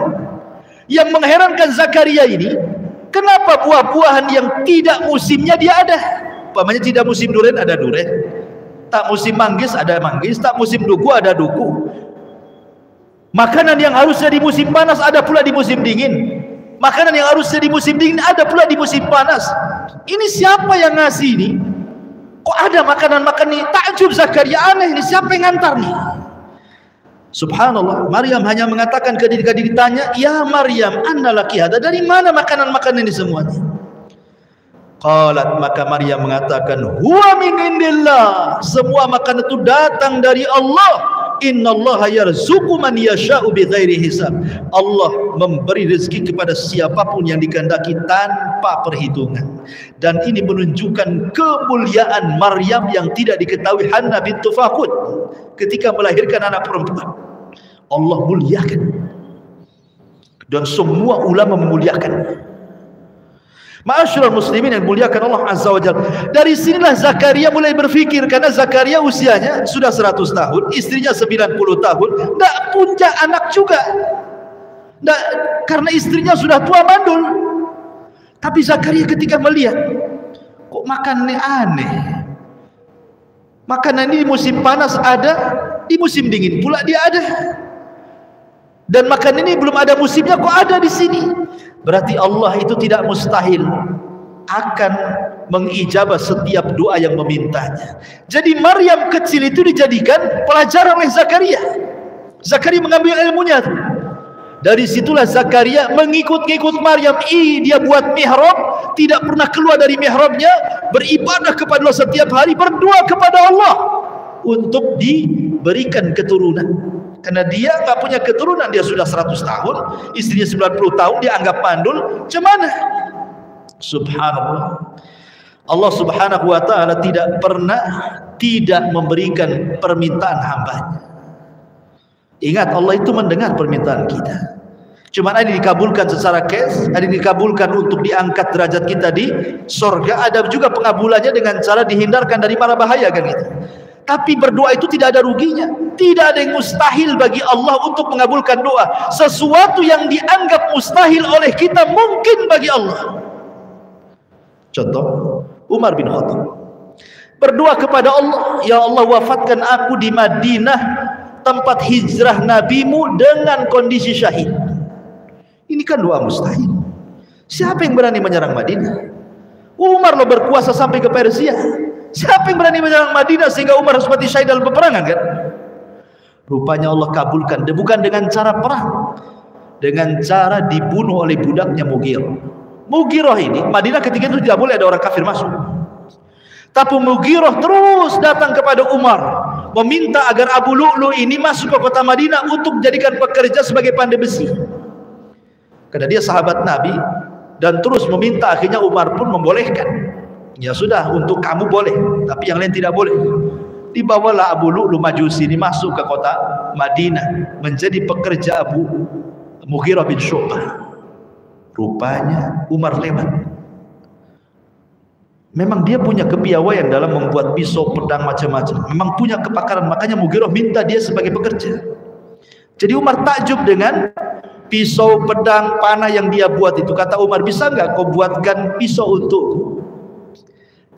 Yang mengherankan Zakaria ini, kenapa buah-buahan yang tidak musimnya dia ada? Umpamanya tidak musim durian ada durian, tak musim manggis ada manggis, tak musim duku ada duku. Makanan yang harusnya di musim panas ada pula di musim dingin. Makanan yang harusnya di musim dingin ada pula di musim panas. Ini siapa yang ngasih ini? Kok ada makanan-makanan ini? Takjub Zakaria, aneh ini, siapa yang ngantar nih? Subhanallah, Maryam hanya mengatakan ketika ditanya, ya Maryam, anna laki hada, dari mana makanan-makanan ini semuanya? Qalat, maka Maryam mengatakan, huwa min indillah, semua makanan itu datang dari Allah. Innallaha yarzuqu man yasha'u bighairi hisab. Allah memberi rezeki kepada siapapun yang dikehendaki tanpa perhitungan. Dan ini menunjukkan kemuliaan Maryam yang tidak diketahui Hannah bintu Fakhud ketika melahirkan anak perempuan. Allah muliakan, dan semua ulama memuliakan. Ma'asyiral muslimin yang muliakan Allah Azza wa Jalla. Dari sinilah Zakaria mulai berfikir, karena Zakaria usianya sudah 100 tahun, istrinya 90 tahun, tidak punya anak juga. Nggak, karena istrinya sudah tua mandul. Tapi Zakaria ketika melihat, kok makannya aneh. Makanan ini di musim panas ada, di musim dingin pula dia ada. Dan makan ini belum ada musimnya kok ada di sini. Berarti Allah itu tidak mustahil akan mengijabah setiap doa yang memintanya. Jadi Maryam kecil itu dijadikan pelajaran oleh Zakaria. Zakaria mengambil ilmunya tuh. Dari situlah Zakaria mengikut-ngikut Maryam. Dia buat mihrab, tidak pernah keluar dari mihrabnya, beribadah kepada Allah setiap hari, berdoa kepada Allah untuk diberikan keturunan. Karena dia nggak punya keturunan, dia sudah 100 tahun, istrinya 90 tahun, dia anggap mandul. Cemana? Subhanallah. Allah Subhanahu wa taala tidak pernah tidak memberikan permintaan hambanya. Ingat, Allah itu mendengar permintaan kita. Cuma ada dikabulkan secara cash, ada dikabulkan untuk diangkat derajat kita di surga, ada juga pengabulannya dengan cara dihindarkan dari mara bahaya, kan gitu. Tapi berdoa itu tidak ada ruginya. Tidak ada yang mustahil bagi Allah untuk mengabulkan doa. Sesuatu yang dianggap mustahil oleh kita mungkin bagi Allah. Contoh, Umar bin Khattab berdoa kepada Allah, ya Allah, wafatkan aku di Madinah, tempat hijrah nabimu, dengan kondisi syahid. Ini kan doa mustahil. Siapa yang berani menyerang Madinah? Umar lo berkuasa sampai ke Persia. Siapa yang berani menyerang Madinah sehingga Umar harus mati syahid dalam peperangan, kan? Rupanya Allah kabulkan, bukan dengan cara perang, dengan cara dibunuh oleh budaknya Mughirah. Mughirah ini Madinah ketika itu tidak boleh ada orang kafir masuk. Tapi Mughirah terus datang kepada Umar, meminta agar Abu Lu'lu ini masuk ke kota Madinah untuk jadikan pekerja sebagai pandai besi. Karena dia sahabat Nabi, dan terus meminta, akhirnya Umar pun membolehkan. Ya sudah, untuk kamu boleh, tapi yang lain tidak boleh. Dibawalah Abu Lu'lu Majusi ini masuk ke kota Madinah, menjadi pekerja Abu Mughirah bin Syu'bah. Rupanya Umar lewat. Memang dia punya kepiawaian dalam membuat pisau, pedang, macam-macam. Memang punya kepakaran, makanya Mughirah minta dia sebagai pekerja. Jadi Umar takjub dengan pisau, pedang, panah yang dia buat itu. Kata Umar, bisa nggak kau buatkan pisau untukku?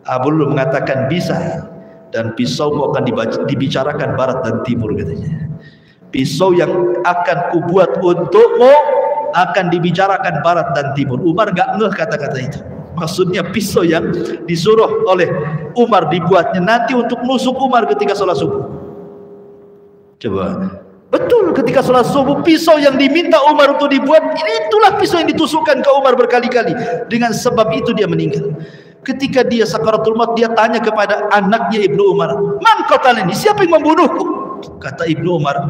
Abu Lu'lu mengatakan bisa, dan pisaumu akan dibicarakan barat dan timur, katanya. Pisau yang akan kubuat untukmu akan dibicarakan barat dan timur. Umar nggak ngeh kata-kata itu. Maksudnya pisau yang disuruh oleh Umar dibuatnya nanti untuk nusuk Umar ketika sholat subuh. Coba, betul, ketika sholat subuh pisau yang diminta Umar untuk dibuat, itulah pisau yang ditusukkan ke Umar berkali-kali. Dengan sebab itu dia meninggal. Ketika dia sakaratul maut, dia tanya kepada anaknya Ibnu Umar, "Man qatalani? Siapa yang membunuhku?" Kata Ibnu Umar,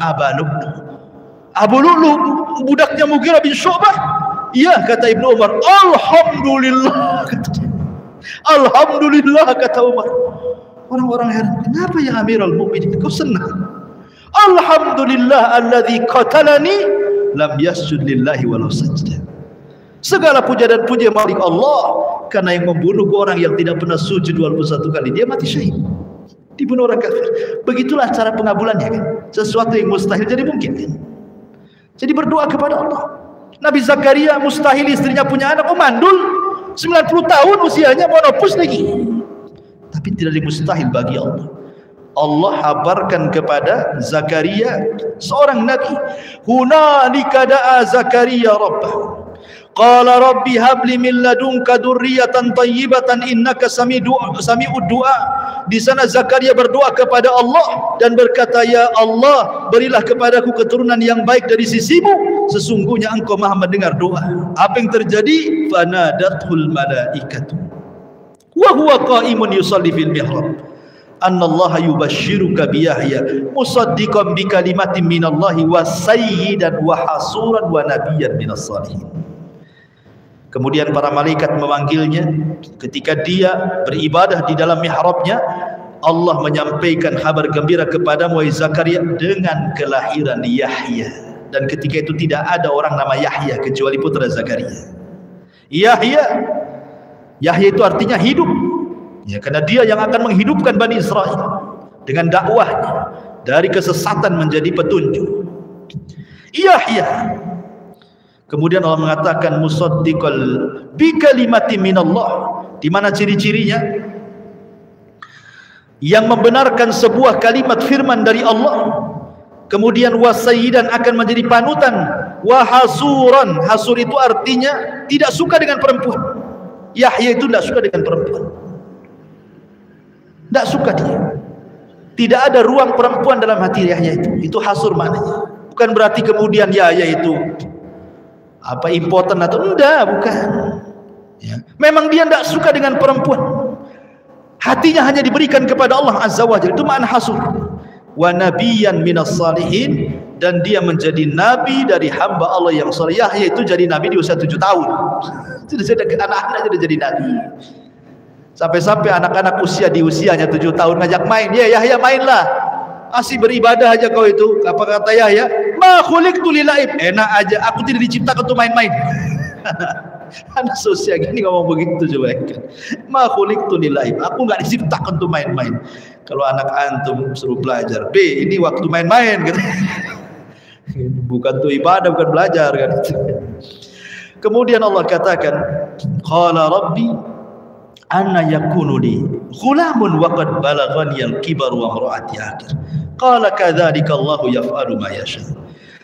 Abu Lu'lu, budaknya Mughirah bin Syu'bah. Iya, kata Ibnu Umar. Alhamdulillah, kata dia. Alhamdulillah, kata Umar. Orang-orang heran, kenapa ya Amirul Mukminin kau senang? Alhamdulillah alladzi qatalani lam yasjud lillahi walau sajda. Segala puja dan puji milik Allah, karena yang membunuh orang yang tidak pernah sujud 21 kali, dia mati syahid. Dibunuh orang kafir. Begitulah cara pengabulannya, kan? Sesuatu yang mustahil jadi mungkin, kan? Jadi berdoa kepada Allah. Nabi Zakaria mustahil istrinya punya anak, mandul 90 tahun usianya, monopus lagi. Tapi tidak dimustahil bagi Allah. Allah habarkan kepada Zakaria, seorang nabi, hunalika da'a Zakaria rabbah. Qala rabbi habli min ladunka dzurriyyatan thayyibatan innaka sami'ud du'a. Di sana Zakaria berdoa kepada Allah dan berkata, ya Allah, berilah kepadaku keturunan yang baik dari sisimu, sesungguhnya engkau maha mendengar doa. Apa yang terjadi? Fanadathul malaikatu wa huwa qa'imun yusalli fil mihrab annallaha yubashshiruka bi Yahya musaddiqan bi kalimatin minallahi wa sayyidan wa hasuran wa nabiyyan minas salihin. Kemudian para malaikat memanggilnya. Ketika dia beribadah di dalam mihrabnya, Allah menyampaikan kabar gembira kepadamu, wahai Zakaria, dengan kelahiran Yahya. Dan ketika itu tidak ada orang nama Yahya kecuali putra Zakaria. Yahya Yahya itu artinya hidup. Ya, karena dia yang akan menghidupkan Bani Israel dengan dakwahnya dari kesesatan menjadi petunjuk. Yahya. Kemudian Allah mengatakan musaddiqal bi kalimati minallah. Di mana ciri-cirinya? Yang membenarkan sebuah kalimat firman dari Allah. Kemudian wasayyidan akan menjadi panutan. Wahasuran. Hasur itu artinya tidak suka dengan perempuan. Yahya itu tidak suka dengan perempuan. Tidak suka dia. Tidak ada ruang perempuan dalam hati Yahya itu. Itu hasur maknanya. Bukan berarti kemudian Yahya itu apa impoten atau enggak, bukan. Ya. Memang dia tidak suka dengan perempuan. Hatinya hanya diberikan kepada Allah Azza wa Jalla. Itu makna hasur. Wa nabiyyan minas salihin, dan dia menjadi nabi dari hamba Allah yang saleh. Yahya itu jadi nabi di usia 7 tahun. Sudah jadi anak-anak sudah jadi nabi. Sampai-sampai anak-anak di usianya 7 tahun ngajak main. Ya Yahya mainlah. Asih beribadah aja kau itu. Apa kata Yahya? Ma khuliqtu lilaib. Enak aja, aku tidak diciptakan untuk main-main. Anak sosial gini ngomong begitu coba kan. Ma khuliqtu lilaib. Aku enggak diciptakan untuk main-main. Kalau anak antum suruh belajar, B ini waktu main-main gitu. Bukan tuh ibadah, bukan belajar kan. Kemudian Allah katakan, qala rabbi anna yakunu li ghulamun wa qad balaghani al-kibar wa imra'ati aqir. Qala kadzalika Allahu yaf'alu ma yasha.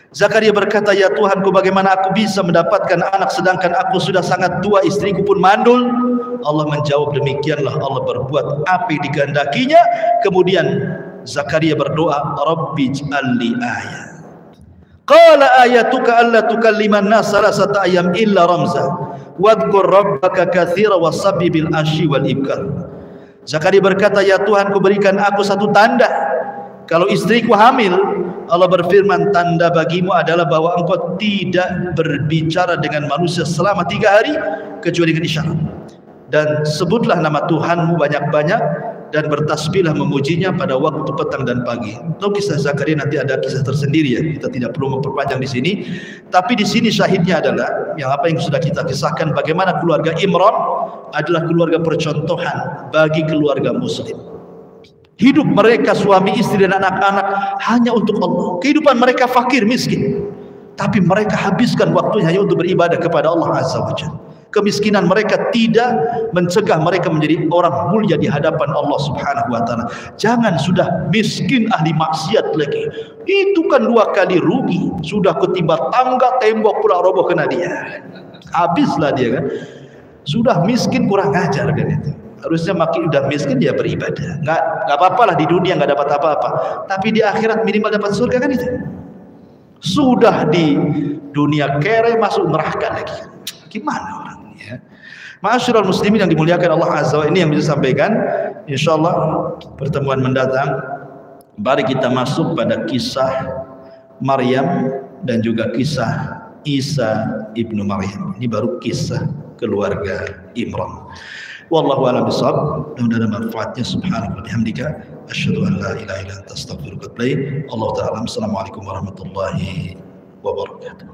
Zakaria berkata, ya Tuhanku, bagaimana aku bisa mendapatkan anak sedangkan aku sudah sangat tua, istriku pun mandul? Allah menjawab, demikianlah Allah berbuat apa yang dikehendakinya. Kemudian Zakaria berdoa, Rabbi ij'alli ayat. Qala ayatuka alla tukalliman nas salasata ayyam illa ramza wadhkur rabbaka katsira wasabbi bil ashi wal ibkar. Zakaria berkata, ya Tuhanku, berikan aku satu tanda. Kalau istriku hamil, Allah berfirman, tanda bagimu adalah bahwa engkau tidak berbicara dengan manusia selama 3 hari kecuali dengan isyarat. Dan sebutlah nama Tuhanmu banyak-banyak dan bertasbihlah memujinya pada waktu petang dan pagi. Untuk kisah Zakaria nanti ada kisah tersendiri ya, kita tidak perlu memperpanjang di sini. Tapi di sini syahidnya adalah yang apa yang sudah kita kisahkan, bagaimana keluarga Imran adalah keluarga percontohan bagi keluarga muslim. Hidup mereka suami istri dan anak-anak hanya untuk Allah. Kehidupan mereka fakir miskin, tapi mereka habiskan waktunya hanya untuk beribadah kepada Allah Azza wa Jalla. Kemiskinan mereka tidak mencegah mereka menjadi orang mulia di hadapan Allah Subhanahu wa taala. Jangan sudah miskin ahli maksiat lagi. Itu kan 2 kali rugi. Sudah ketimba tangga, tembok pula roboh kena dia. Habislah dia kan. Sudah miskin kurang ajar kan itu. Harusnya makin udah miskin dia beribadah. Enggak apa-apalah di dunia enggak dapat apa-apa. Tapi di akhirat minimal dapat surga kan itu. Sudah di dunia kere masuk neraka lagi. Gimana orangnya? Ma'asyiral muslimin yang dimuliakan Allah Azza wa Jalla, ini yang bisa sampaikan. Insyaallah pertemuan mendatang mari kita masuk pada kisah Maryam dan juga kisah Isa ibnu Maryam. Ini baru kisah keluarga Imran. Wallahu a'lam bishawab. Mudah-mudahan manfaatnya. Subhanallah bihamdika asyhadu an la ilaha illa anta astaghfiruka wa atubu ilaik. Allah ta'ala. Assalamualaikum warahmatullahi wabarakatuh.